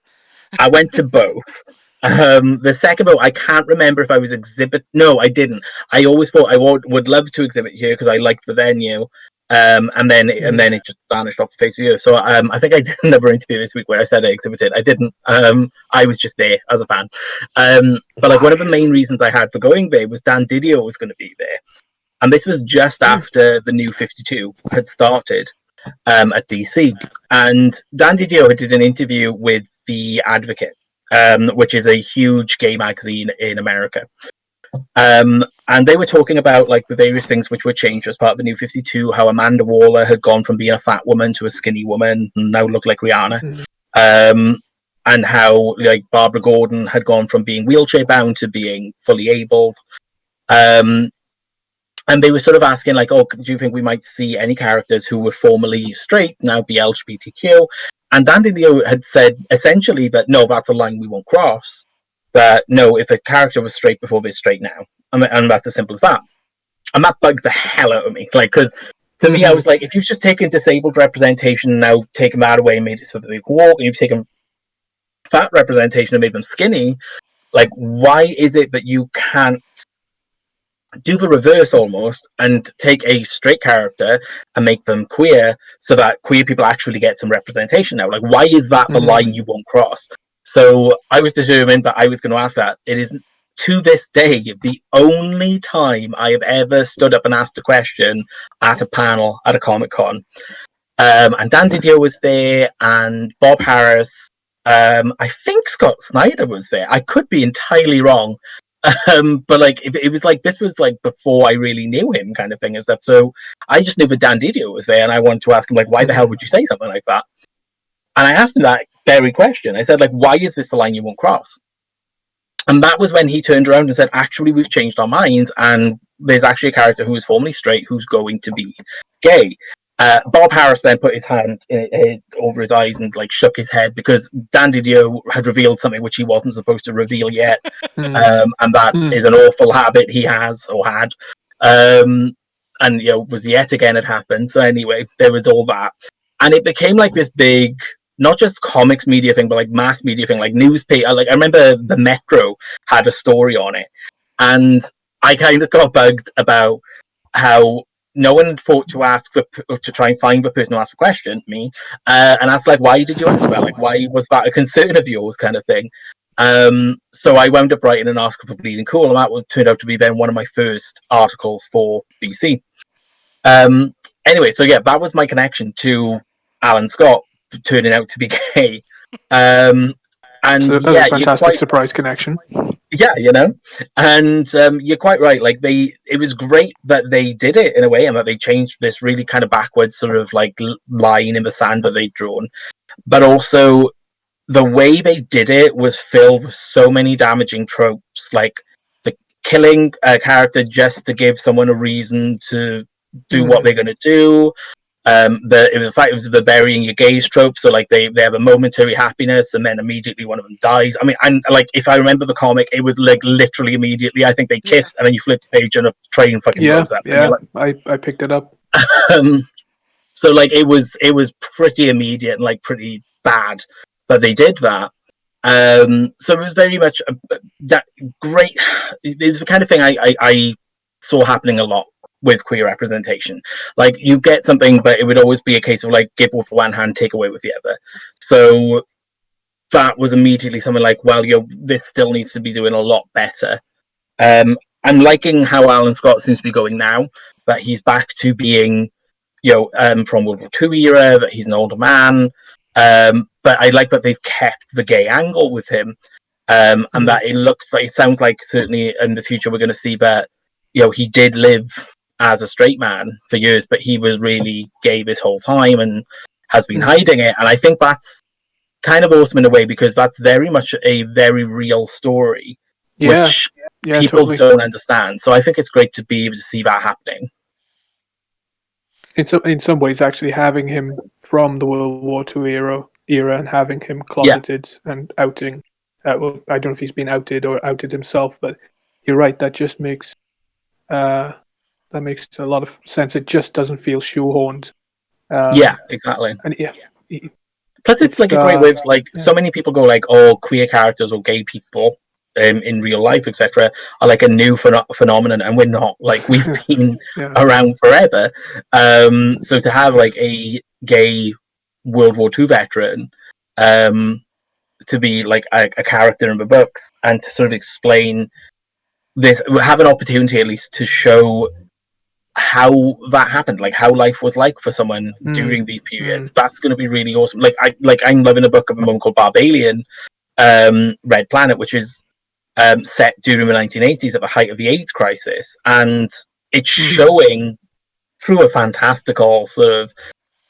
I went to both. The second book, I can't remember if I was exhibit. No, I didn't. I always thought I would love to exhibit here because I liked the venue. And then it just vanished off the face of the earth. So I think I did another interview this week where I said I exhibited. I didn't. I was just there as a fan. But like one of the main reasons I had for going there was Dan Didio was going to be there, and this was just after the New 52 had started at DC. And Dan Didio did an interview with The Advocate, which is a huge gay magazine in America. And they were talking about like the various things which were changed as part of the New 52, how Amanda Waller had gone from being a fat woman to a skinny woman and now looked like Rihanna. And how like Barbara Gordon had gone from being wheelchair bound to being fully abled. And they were sort of asking like, oh, do you think we might see any characters who were formerly straight now be LGBTQ? And Dan Didio had said essentially that no, that's a line we won't cross. That no, if a character was straight before, they're straight now, and that's as simple as that. And that bugged the hell out of me, like because to me, I was like, if you've just taken disabled representation and now taken that away and made it so that they can walk, and you've taken fat representation and made them skinny, like why is it that you can't do the reverse almost and take a straight character and make them queer so that queer people actually get some representation now? Like, why is that the line you won't cross? So I was determined that I was going to ask that. It is to this day the only time I have ever stood up and asked a question at a panel at a Comic-Con. And Dan Didio was there, and Bob Harris. I think Scott Snyder was there. I could be entirely wrong. But like it was like this was like before I really knew him, kind of thing and stuff. So I just knew that Dan Didio was there, and I wanted to ask him like, why the hell would you say something like that? And I asked him that very question. I said like, why is this the line you won't cross? And that was when he turned around and said, actually, we've changed our minds, and there's actually a character who was formerly straight who's going to be gay. Bob Harris then put his hand over his eyes and like shook his head because Dan Didio had revealed something which he wasn't supposed to reveal yet, and that is an awful habit he has or had, and was yet again it happened. So anyway, there was all that, and it became like this big, not just comics media thing, but like mass media thing, like newspaper. Like I remember the Metro had a story on it, and I kind of got bugged about how no one thought to ask to try and find the person who asked the question, me, and that's like, why did you ask that? Like, why was that a concern of yours, kind of thing? So I wound up writing an article for Bleeding Cool, and that turned out to be then one of my first articles for BC. Anyway, so yeah, that was my connection to Alan Scott turning out to be gay. And so that was a fantastic surprise connection. Yeah, and you're quite right. Like it was great that they did it in a way, and that they changed this really kind of backwards sort of like line in the sand that they'd drawn. But also, the way they did it was filled with so many damaging tropes, like the killing a character just to give someone a reason to do what they're going to do. In fact, it was the burying your gays trope. So like they have a momentary happiness and then immediately one of them dies. I mean, and like if I remember the comic, it was like literally immediately. I think they kissed and then you flip the page and a train fucking blows up. Yeah, like, I picked it up. So like it was pretty immediate and like pretty bad, but they did that. So it was very much that great. It was the kind of thing I saw happening a lot with queer representation. Like you get something, but it would always be a case of like give with one hand, take away with the other. So that was immediately something like, well, this still needs to be doing a lot better. I'm liking how Alan Scott seems to be going now, that he's back to being, from World War II era, that he's an older man. But I like that they've kept the gay angle with him, and that it sounds like certainly in the future we're going to see that, he did live as a straight man for years, but he was really gay this whole time and has been hiding it. And I think that's kind of awesome in a way, because that's very much a very real story, which people don't understand. So I think it's great to be able to see that happening. In some ways, actually having him from the World War II era and having him closeted and outing. Well, I don't know if he's been outed or outed himself, but you're right. That just makes that makes a lot of sense. It just doesn't feel shoehorned. Yeah, exactly. And Plus, it's like a great way of like so many people go like, oh, queer characters or gay people in real life, etc., are like a new phenomenon, and we're not. Like we've been around forever. So to have like a gay World War II veteran to be like a character in the books and to sort of explain this, have an opportunity at least to show how that happened, like how life was like for someone during these periods. That's going to be really awesome. I'm loving a book of a woman called Barbalian, Red Planet, which is set during the 1980s at the height of the AIDS crisis, and it's showing through a fantastical sort of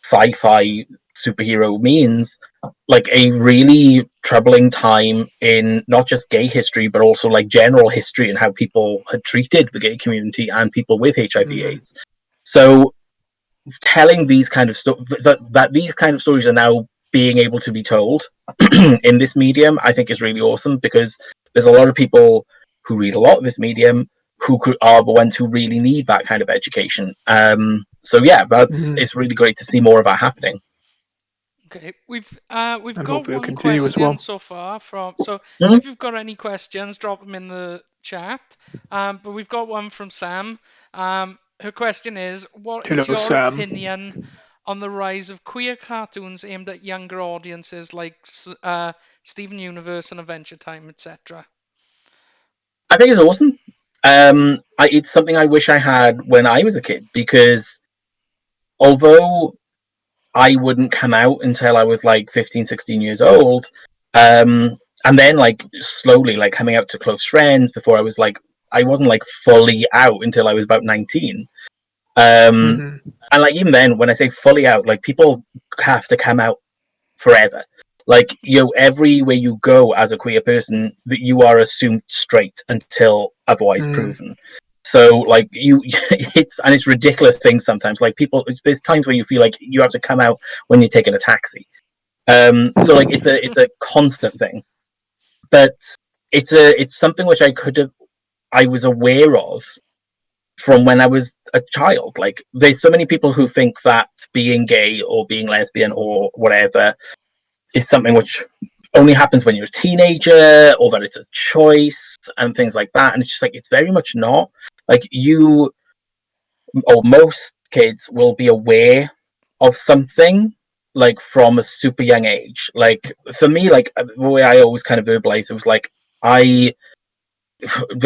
sci-fi superhero means like a really troubling time in not just gay history but also like general history and how people had treated the gay community and people with HIV/AIDS. So telling these kind of that these kind of stories are now being able to be told in this medium, I think is really awesome, because there's a lot of people who read a lot of this medium who are the ones who really need that kind of education. So yeah, it's really great to see more of that happening. Okay, we've got one question so far from. So if you've got any questions, drop them in the chat. But we've got one from Sam. Her question is, what is Hello, your Sam. opinion on the rise of queer cartoons aimed at younger audiences like Steven Universe and Adventure Time, etc.? I think it's awesome. It's something I wish I had when I was a kid, because although I wouldn't come out until I was like 15, 16 years old, and then like slowly like coming out to close friends before I wasn't like fully out until I was about 19. And like even then, when I say fully out, like people have to come out forever. Like, everywhere you go as a queer person, that you are assumed straight until otherwise proven. So like it's ridiculous things sometimes. Like there's times when you feel like you have to come out when you're taking a taxi. So like it's a constant thing, but it's something which I was aware of from when I was a child. Like there's so many people who think that being gay or being lesbian or whatever is something which only happens when you're a teenager, or that it's a choice and things like that. And it's just like, it's very much not. Like you or most kids will be aware of something like from a super young age. Like for me, like the way I always kind of verbalize it was like, I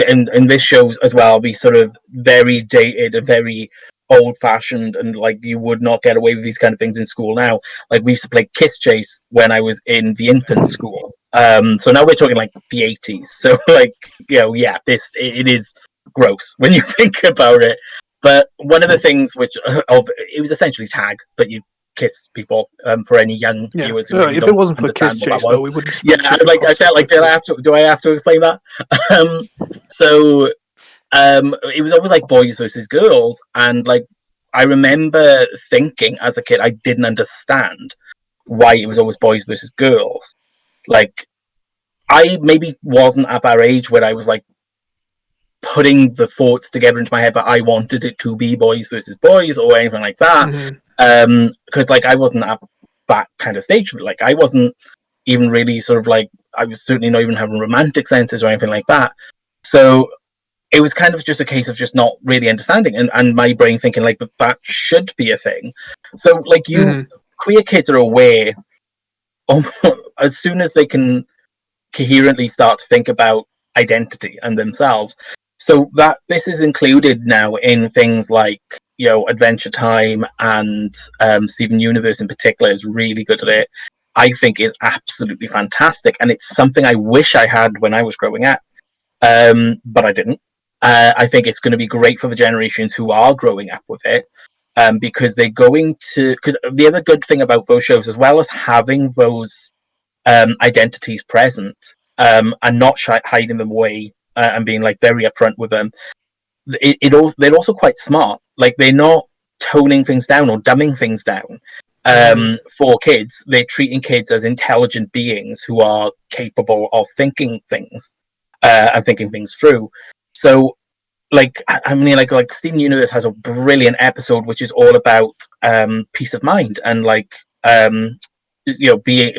in this show as well, I'll be sort of very dated and very old fashioned, and like you would not get away with these kind of things in school now. Like we used to play kiss chase when I was in the infant school. So now we're talking like the 80s. So like, yeah, it is gross when you think about it. But one of the things which it was essentially tag, but you kiss people, for any young viewers who if it wasn't for kiss chase, though, we wouldn't. I felt like, do I have to explain that? So it was always like boys versus girls, and like I remember thinking as a kid I didn't understand why it was always boys versus girls. Like I maybe wasn't at that age where I was like putting the thoughts together into my head that I wanted it to be boys versus boys or anything like that. Because like I wasn't at that kind of stage. Like I wasn't even really sort of like, I was certainly not even having romantic senses or anything like that. So it was kind of just a case of just not really understanding, and my brain thinking like that should be a thing. So like queer kids are aware as soon as they can coherently start to think about identity and themselves. So that this is included now in things like Adventure Time, and Steven Universe in particular is really good at it. I think is absolutely fantastic, and it's something I wish I had when I was growing up, but I didn't. I think it's going to be great for the generations who are growing up with it, because they're going to. Because the other good thing about those shows, as well as having those identities present, and not hiding them away, and being like very upfront with them, they're also quite smart. Like they're not toning things down or dumbing things down. For kids, they're treating kids as intelligent beings who are capable of thinking things, and thinking things through. So, like, I mean, like Steven Universe has a brilliant episode which is all about peace of mind, and like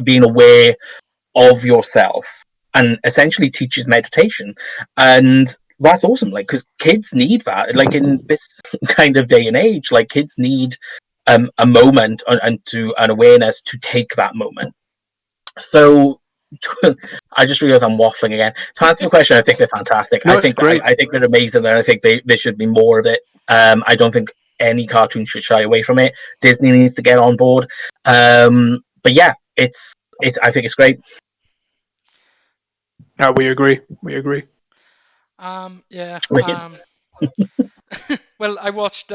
being aware of yourself, and essentially teaches meditation. And that's awesome, like, because kids need that, like, in this kind of day and age, like, kids need a moment and to an awareness to take that moment. So I just realized I'm waffling again. To answer your question, I think they're fantastic. No, it's great. I think they're amazing, and I think there should be more of it. I don't think any cartoon should shy away from it. Disney needs to get on board. But yeah, it's I think it's great. No, we agree. We agree. Yeah. Wicked. Well, I watched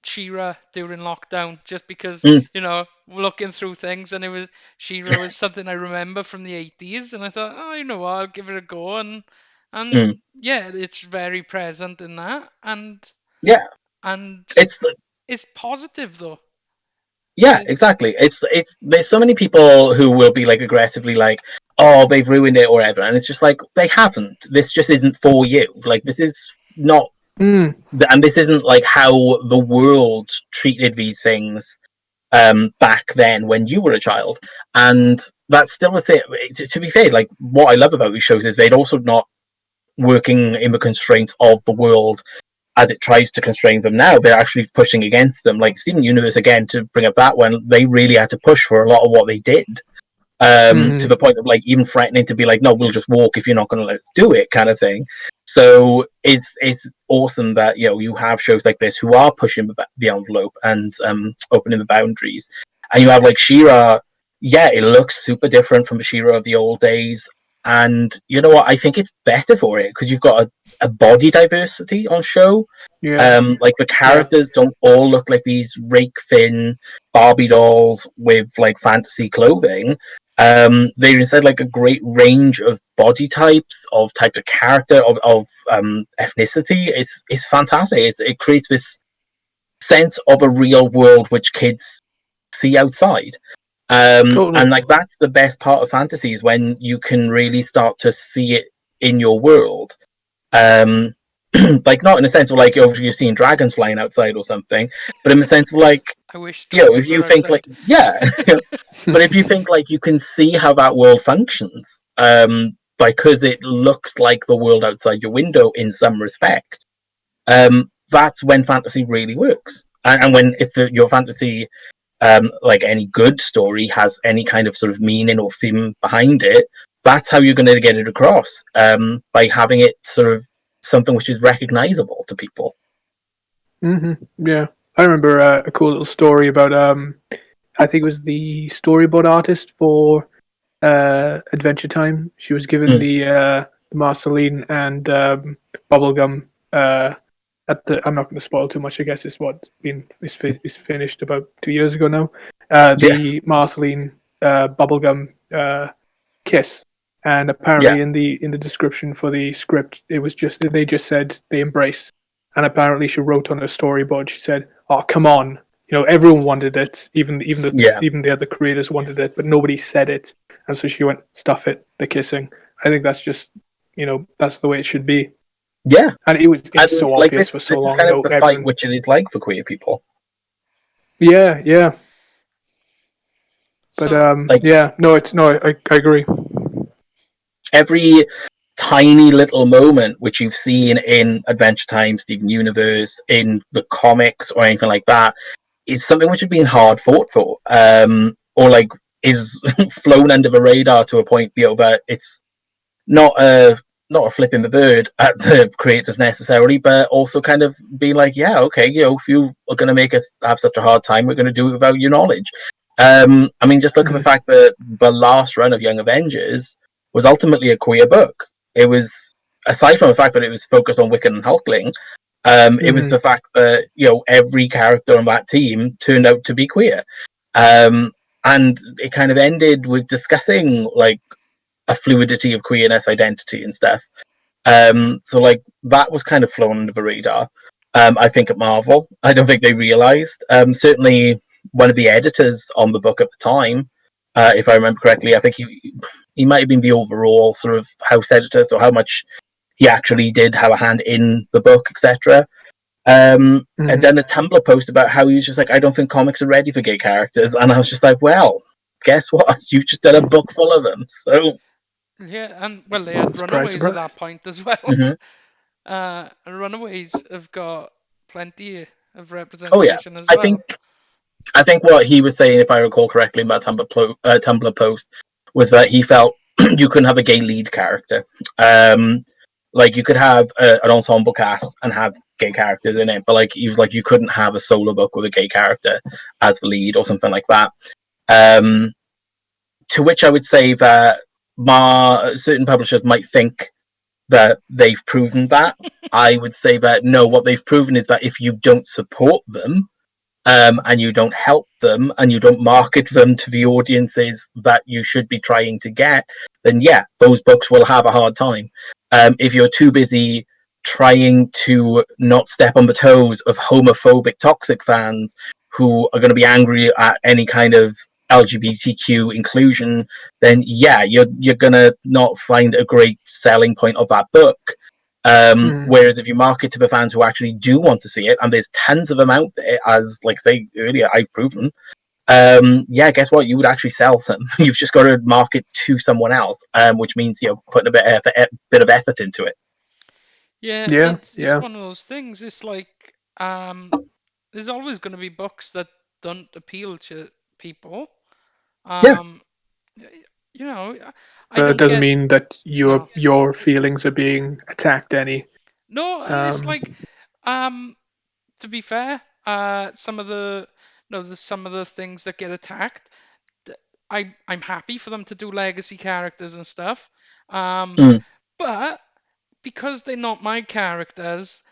She-Ra during lockdown just because, Mm, looking through things, and She-Ra was something I remember from the 80s, and I thought, oh, you know what, I'll give it a go, and mm. yeah, it's very present in that, Yeah, and it's it's positive though. yeah, It, exactly. It's there's so many people who will be like aggressively like, oh, they've ruined it or whatever, and it's just like they haven't. This just isn't for you. Like, this is not, Mm. and this isn't like how the world treated these things back then when you were a child. And that's still the thing. To be fair, like, what I love about these shows is they're also not working in the constraints of the world as it tries to constrain them now. They're actually pushing against them. Like Steven Universe, again, to bring up that one, they really had to push for a lot of what they did. To the point of like even threatening to be like, no, we'll just walk if you're not going to let us do it, kind of thing. So it's awesome that you have shows like this who are pushing the envelope and opening the boundaries, and you have like She-Ra. Yeah, it looks super different from the She-Ra of the old days, and you know what? I think it's better for it because you've got a body diversity on show. Yeah. Like, the Yeah. characters don't all look like these rake thin Barbie dolls with like fantasy clothing. They instead like a great range of body types, of character, of ethnicity. It's fantastic. It creates this sense of a real world which kids see outside. Totally. And like, that's the best part of fantasy, is when you can really start to see it in your world. Um, like, not in a sense of like, oh, you're seeing dragons flying outside or something, but in the sense of like, I wish dragons if you were think like, outside. yeah, but if you think like you can see how that world functions, because it looks like the world outside your window in some respect, that's when fantasy really works. And when if your fantasy, like any good story, has any kind of sort of meaning or theme behind it, that's how you're going to get it across, by having it sort of something which is recognizable to people. Yeah. I remember a cool little story about I think it was the storyboard artist for Adventure Time. She was given Mm. the Marceline and bubblegum at the. I'm not going to spoil too much. I guess it's finished about 2 years ago now. Yeah, The Marceline bubblegum kiss, and yeah, apparently in the description for the script, they just said they embrace, and apparently she wrote on her storyboard. She said, "Oh, come on." Everyone wanted it, yeah, even the other creators wanted it, but nobody said it, and so she went, "Stuff it, the kissing." I think that's just, that's the way it should be, yeah. and it was And so like, obvious this for so this is long. kind of the fight Everyone, which it is like for queer people. yeah, yeah, but So Like, yeah, no, it's no, I agree. every tiny little moment which you've seen in Adventure Time, Steven Universe, in the comics, or anything like that, is something which has been hard fought for, or like is flown under the radar to a point, that it's not a flipping the bird at the creators necessarily, but also kind of being like, yeah, okay, if you are going to make us have such a hard time, we're going to do it without your knowledge. I mean, just look at the Mm. fact that the last run of Young Avengers was ultimately a queer book. It was, aside from the fact that it was focused on Wiccan and Hulkling, it was Mm-hmm. the fact that every character on that team turned out to be queer, um, and it kind of ended with discussing like a fluidity of queerness identity and stuff. So like, that was kind of flown under the radar. I think at Marvel, I don't think they realized. Certainly, one of the editors on the book at the time, if I remember correctly, I think he might have been the overall sort of house editor, so how much he actually did have a hand in the book, etc. And Mhm. then a Tumblr post about how he was just like, I don't think comics are ready for gay characters, and I was just like, well, guess what? You've just done a book full of them. So, Yeah, and well, they had Surprise, Runaways at surprise. that point as well. mhm. And Runaways have got plenty of Oh yeah, representation as I think well. I think what he was saying, if I recall correctly, about Tumblr post was that he felt you couldn't have a gay lead character. Um, like you could have an ensemble cast and have gay characters in it, but like he was like you couldn't have a solo book with a gay character as the lead or something like that. Um, to which I would say that certain publishers might think that they've proven that. I would say that no, what they've proven is that if you don't support them, and you don't help them and you don't market them to the audiences that you should be trying to get, then yeah, those books will have a hard time. If you're too busy trying to not step on the toes of homophobic, toxic fans who are going to be angry at any kind of LGBTQ inclusion, then yeah, you're gonna not find a great selling point of that book. Mhm. Whereas if you market to the fans who actually do want to see it, and there's tons of them out there, as like say earlier, I've proven. Yeah, guess what? You would actually sell some. You've just got to market to someone else, which means you're putting bit of effort into it. Yeah, Yeah, it's yeah. one of those things. It's like there's always going to be books that don't appeal to people. Yeah, Um, you know, I But it don't doesn't get mean that no, your feelings are being attacked any. no, and it's Um, like um, to be fair, some of the no, some of the things that get attacked, I'm happy for them to do legacy characters and stuff. Um, mm, but because they're not my characters,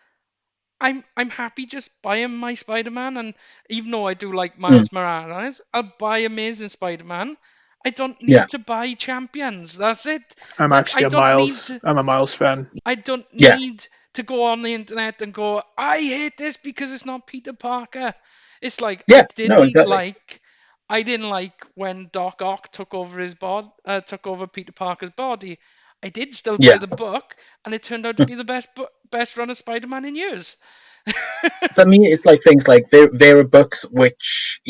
I'm happy just buying my Spider-Man, and even though I do like mm, Miles Morales, I'll buy Amazing Spider-Man. I don't yeah, need to buy Champions. That's it. I'm Like actually a Miles. I'm a Miles fan. I don't yeah, need to go on the internet and go, I hate this because it's not Peter Parker. It's like yeah. No, exactly. I didn't like when Doc Ock took over Peter Parker's body. I did still buy Yeah, the book, and it turned out to be the best run of Spider-Man in years. for me, it's like things like there are books which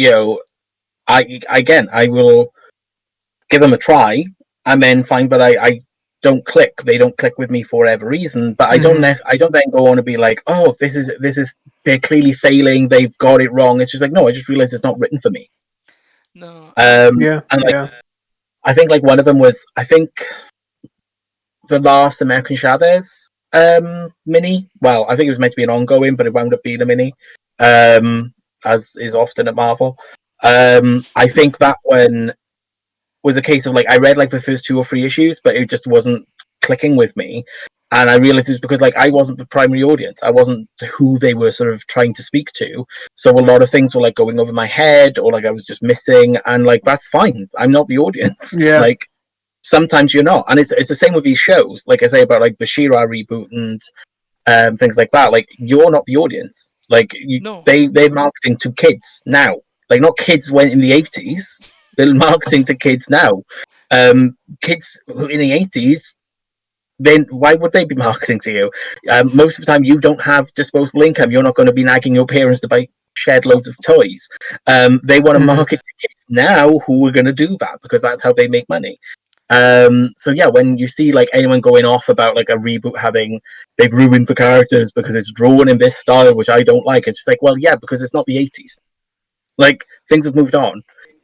I will give them a try, and then find that I don't click. They don't click with me for whatever reason. But Hmm. I don't then go on and be like, oh, this is they're clearly failing. They've got it wrong. It's just like no, I just realized it's not written for me. No, and Yeah, And like yeah. I think like one of them was I think the last American Chavez mini. Well, I think it was meant to be an ongoing, but it wound up being a mini, um, as is often at Marvel. I think that one was a case of like I read like the first two or three issues, but it just wasn't clicking with me. And I realized it was because like I wasn't the primary audience. I wasn't who they were sort of trying to speak to. So a lot of things were like going over my head or like I was just missing and like that's fine. I'm not the audience. Yeah. Like sometimes you're not. And it's the same with these shows. Like I say about like the She-Ra reboot and things like that. Like you're not the audience. Like no, they're marketing to kids now. Like not kids when in the 80s. They're marketing to kids now. Kids in the 80s. Then why would they be marketing to you? Most of the time, you don't have disposable income. You're not going to be nagging your parents to buy shed loads of toys. They want to Hmm. market to kids now who are going to do that because that's how they make money. So yeah, when you see like anyone going off about like a reboot having they've ruined the characters because it's drawn in this style, which I don't like, it's just like, well, yeah, because it's not the 80s. Like things have moved on.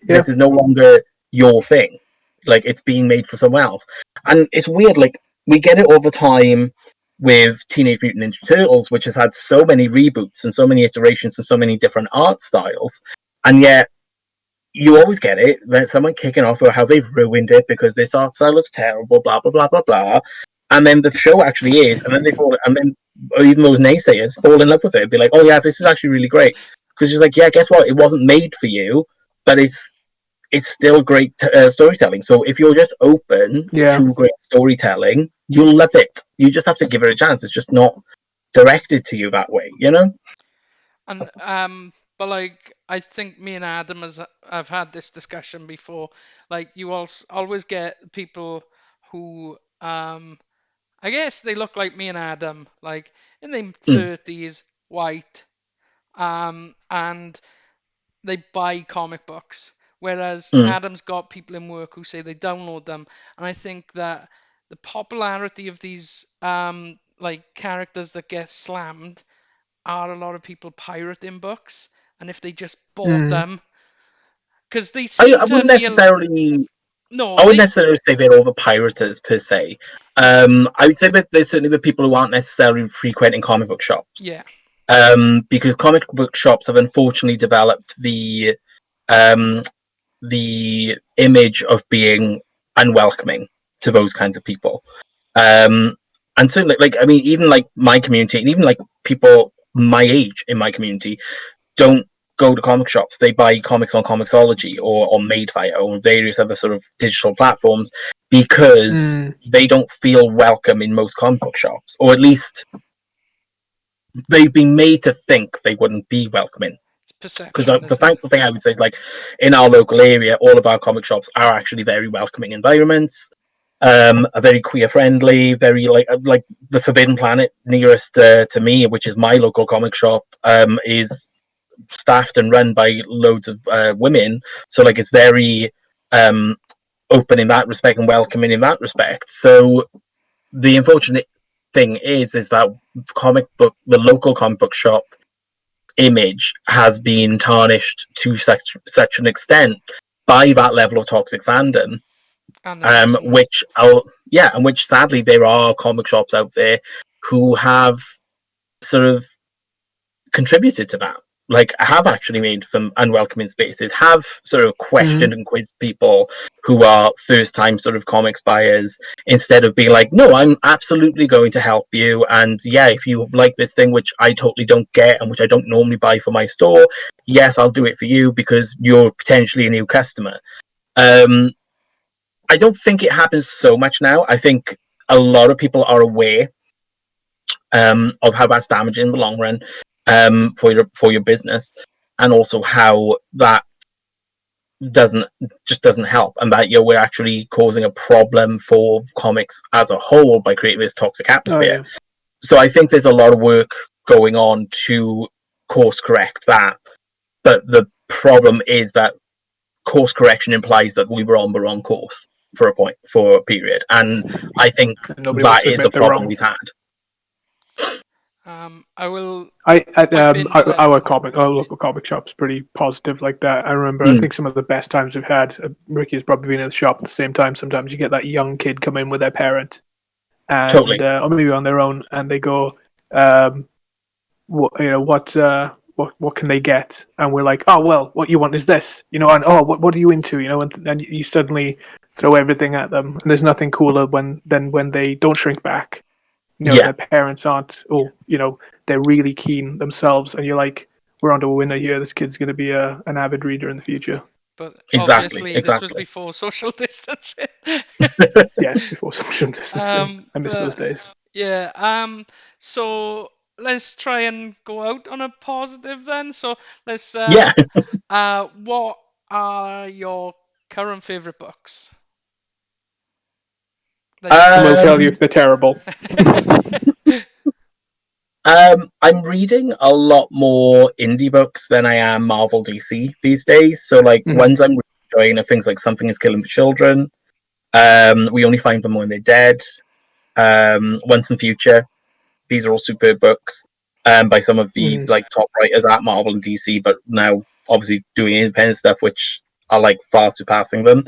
Yeah. This is no longer your thing. Like it's being made for someone else. And it's weird, like we get it all the time with Teenage Mutant Ninja Turtles, which has had so many reboots and so many iterations and so many different art styles. And yet you always get it. There's someone kicking off about how they've ruined it because this art style looks terrible, blah blah blah blah blah. And then the show actually is, and then they fall, and then even those naysayers fall in love with it. Be like, oh yeah, this is actually really great. Because she's like, yeah, guess what? It wasn't made for you, but it's still great storytelling. So if you're just open Yeah. to great storytelling, you'll love it. You just have to give it a chance. It's just not directed to you that way, you know? and but like I think me and Adam has have had this discussion before. Like you also always get people who I guess they look like me and Adam, like in their Mm, 30s. white, and they buy comic books. Whereas Mm. Adam's got people in work who say they download them, and I think that the popularity of these like characters that get slammed are a lot of people pirating books, and if they just bought Mm. them, because they I, seem I to wouldn't near necessarily. no I wouldn't they necessarily say they're over pirates per se. I would say that there's certainly the people who aren't necessarily frequenting comic book shops. yeah Because comic book shops have unfortunately developed um, the image of being unwelcoming to those kinds of people. Um, and certainly, like, I mean, even like my community, and even like people my age in my community, don't go to comic shops. They buy comics on Comixology or on Madefire or various other sort of digital platforms because Mm. they don't feel welcome in most comic book shops, or at least they've been made to think they wouldn't be welcoming. it's Because perception, the isn't it? thankful thing I would say is, like, in our local area, all of our comic shops are actually very welcoming environments. Are very queer friendly, very like the Forbidden Planet nearest to me, which is my local comic shop, is staffed and run by loads of women. So like it's very um, open in that respect and welcoming in that respect. So the unfortunate thing is that the local comic book shop image has been tarnished to such an extent by that level of toxic fandom, And the seasons. and which sadly there are comic shops out there who have sort of contributed to that. Like, have actually made them unwelcoming spaces, have sort of Mm. questioned and quizzed people who are first time sort of comics buyers, instead of being like, no, I'm absolutely going to help you. And yeah, if you like this thing, which I totally don't get and which I don't normally buy for my store, yes, I'll do it for you because you're potentially a new customer. Um, I don't think it happens so much now. I think a lot of people are aware of how that's damaging in the long run, for your business, and also how that doesn't doesn't help, and that we're actually causing a problem for comics as a whole by creating this toxic Oh atmosphere. yeah. So I think there's a lot of work going on to course correct that, but the problem is that course correction implies that we were on the wrong course for a period, and I think And nobody wants that to is a admit they're problem wrong. we've had. I will I pipe in our then. our local comic shop's pretty positive like that. I remember, I Mm, think some of the best times we've had. Ricky's probably been in the shop at the same time. Sometimes you get that young kid come in with their parent, and totally. or maybe on their own, and they go, what what can they get? And we're like, oh well, what you want is this, and oh, what are you into, and then you suddenly throw everything at them, and there's nothing cooler when they don't shrink back. Yeah, Their parents aren't, they're really keen themselves, and you're like, we're onto a winner here. This kid's going to be an avid reader in the future. But exactly, obviously, this was exactly. before social distancing. Yes, before social distancing. I miss those But days. yeah, so let's try and go out on a positive then. So let's, Yeah. what are your current favorite books that you've And we'll read? tell you Um, if they're terrible. I'm reading a lot more indie books than I am Marvel DC these days. So, like, Mhm. ones I'm really enjoying are things like Something is Killing the Children. We Only Find Them When They're Dead. Once and Future. These are all superb books, by some of the Mhm. like top writers at Marvel and DC, but now obviously doing independent stuff, which are like far surpassing them.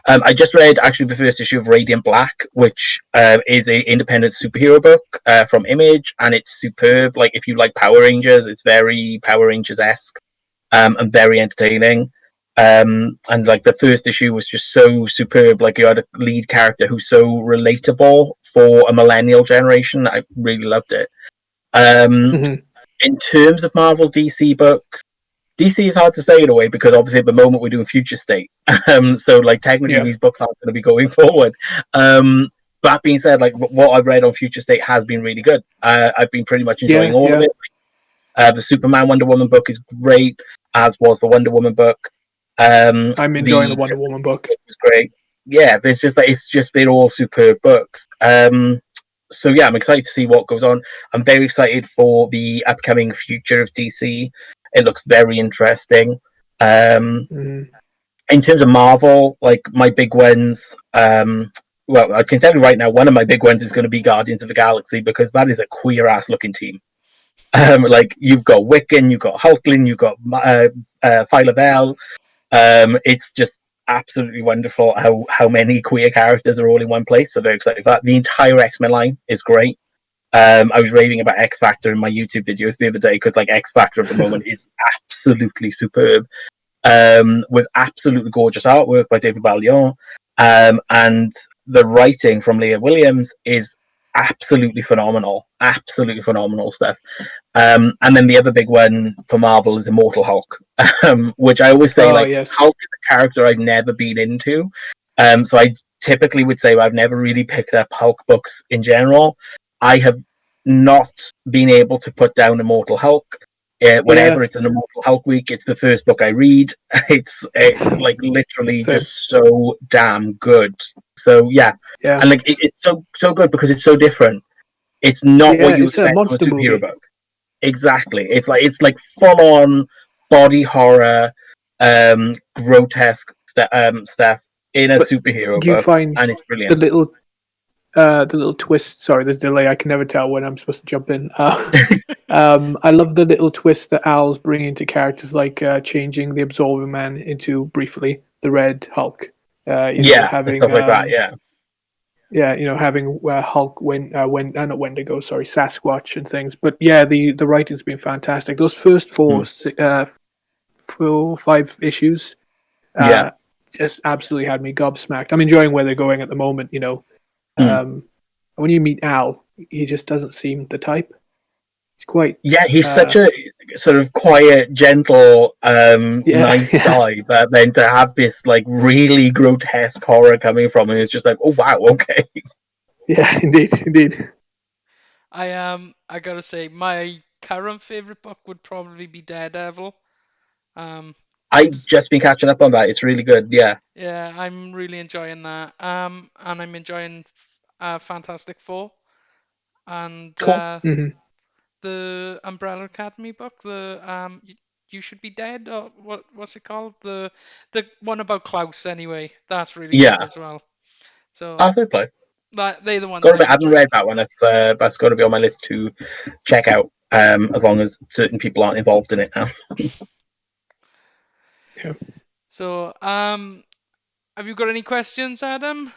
I just read actually the first issue of Radiant Black, which is an independent superhero book from Image, and it's superb. Like, if you like Power Rangers, it's very Power Rangers esque, and very entertaining. And like the first issue was just so superb. Like, you had a lead character who's so relatable for a millennial generation. I really loved it. Um, Mhm. in terms of Marvel DC books, DC is hard to say in a way because obviously at the moment we're doing Future State, so like technically Yeah. these books aren't going to be going forward. Um, that being said, like what I've read on Future State has been really good. I've been pretty much enjoying Yeah. all of Yeah. it. The Superman Wonder Woman book is great, as was the Wonder Woman book. I'm enjoying the The Wonder Justice Woman League book. book was great. Yeah, there's just like it's just been all superb books. So yeah, I'm excited to see what goes on. I'm very excited for the upcoming future of DC. It looks very interesting. Mm. In terms of Marvel, like my big ones, well, I can tell you right now, one of my big ones is going to be Guardians of the Galaxy because that is a queer ass looking team. Like you've got Wiccan, you've got Hulkling, you've got Phyla-Vell. It's just absolutely wonderful how many queer characters are all in one place. So very excited for that. The entire X-Men line is great. I was raving about X Factor in my YouTube videos the other day because like X Factor at the moment is absolutely superb. With absolutely gorgeous artwork by David Ballion, and the writing from Leah Williams is absolutely phenomenal. Absolutely phenomenal stuff. And then the other big one for Marvel is Immortal Hulk, which I always say, like, Yes. Hulk is a character I've never been into. So I typically would say I've never really picked up Hulk books in general. I have not been able to put down Immortal Hulk. Whenever it's an Immortal Hulk week, it's the first book I read. It's like literally Same. just so damn good. So yeah, and like it's so good because it's so different. It's not what you it's a expect from a monster superhero movie. book. Exactly. It's like full on body horror, grotesque stuff in a But superhero you book, find and it's the brilliant. little twist. Sorry, there's a delay. I can never tell when I'm supposed to jump in. I love the little twist that Al's bringing to characters, like changing the Absorbing Man into briefly the Red Hulk. Yeah, and Having stuff like that. Yeah. having Hulk not Wendigo, sorry, Sasquatch and things. But yeah, the writing's been fantastic. Those first Mm. 5 issues, Yeah. just absolutely had me gobsmacked. I'm enjoying where they're going at the moment. Mm. When you meet Al, he just doesn't seem the type. He's quite Yeah, he's such a sort of quiet, gentle, nice yeah. guy, but then to have this like really grotesque horror coming from him is just like, oh wow, okay. Yeah, indeed. I gotta say my current favorite book would probably be Daredevil. I'm I've just been catching up on that. It's really good. Yeah. Yeah, I'm really enjoying that. And I'm enjoying Fantastic Four and Cool. Mm-hmm. the Umbrella Academy book. You Should Be Dead, or what's it called? The one about Klaus anyway. That's really good Yeah. as well. So Oh, fair play. they're the ones Got to be. I'm I haven't enjoying. read that one. That's got to be on my list to check out. As long as certain people aren't involved in it now. Yeah. So have you got any questions, Adam?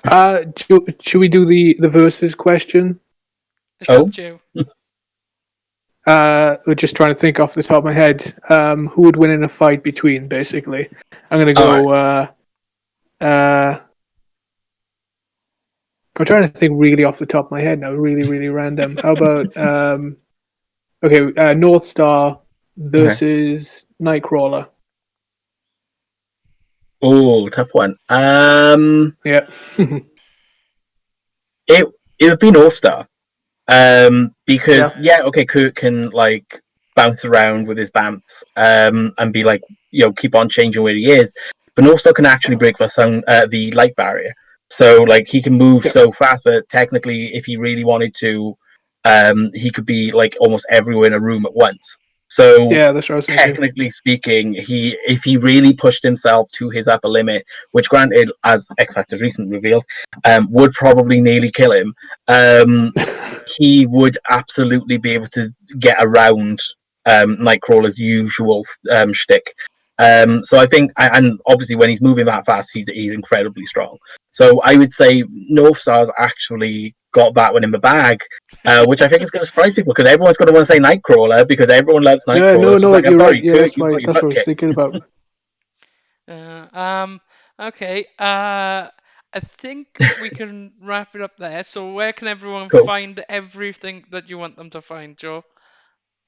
Should we do the versus question? It's up Oh, to you. We're just trying to think off the top of my head. Who would win in a fight between? Basically, I'm gonna all right. go. I'm trying to think really off the top of my head now. Really random. How about North Star Okay. versus Nightcrawler. Oh, tough one. Yeah. It would be North Star. Because okay, Kurt can like bounce around with his bounce, and be like, keep on changing where he is. But North Star can actually break the light barrier. So like he can move so fast that technically, if he really wanted to, he could be like almost everywhere in a room at once. So Yeah, that's what I was thinking. technically speaking, if he really pushed himself to his upper limit, which granted, as X Factor's recently revealed, would probably nearly kill him, he would absolutely be able to get around Nightcrawler's usual shtick. So I think, and obviously when he's moving that fast, he's incredibly strong. So I would say North Star's actually got that one in the bag, which I think is going to surprise people because everyone's going to want to say Nightcrawler because everyone loves Yeah, Nightcrawler. no, It's just like, I'm you're right. sorry, Yeah, Kurt, that's you right. got your That's what butt I was kicked. thinking about. Okay. I think we can wrap it up there. So where can everyone Cool. find everything that you want them to find, Joe?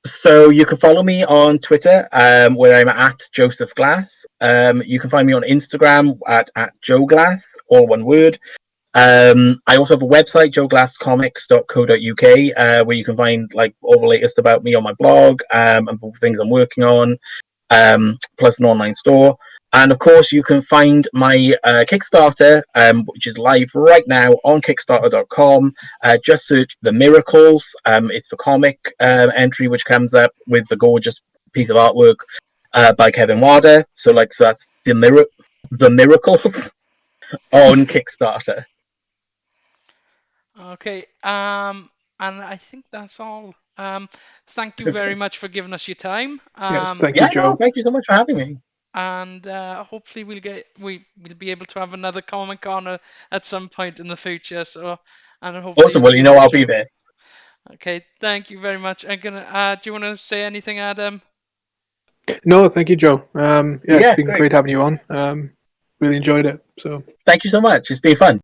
So you can follow me on Twitter, where I'm at Joseph Glass. You can find me on Instagram at Joe Glass, all one word. I also have a website, joeglasscomics.co.uk, where you can find like all the latest about me on my blog, and things I'm working on, plus an online store. And of course, you can find my Kickstarter, which is live right now on Kickstarter.com. Just search The Miracles. It's the comic entry which comes up with the gorgeous piece of artwork by Kevin Wilder. So, like, that's The Miracles on Kickstarter. Okay. And I think that's all. Thank you very Okay. much for giving us your time. Yes, thank you, Yeah, no, Joe. thank you so much for having me. And hopefully we'll be able to have another Comic Con at some point in the future. So, and hopefully Awesome. you'll Well, be you able know, to I'll be join. there. Okay, thank you very much. I'm gonna. Do you want to say anything, Adam? No, thank you, Joe. Yeah, it's Yeah, been great. great having you on. Really enjoyed it. So. Thank you so much. It's been fun.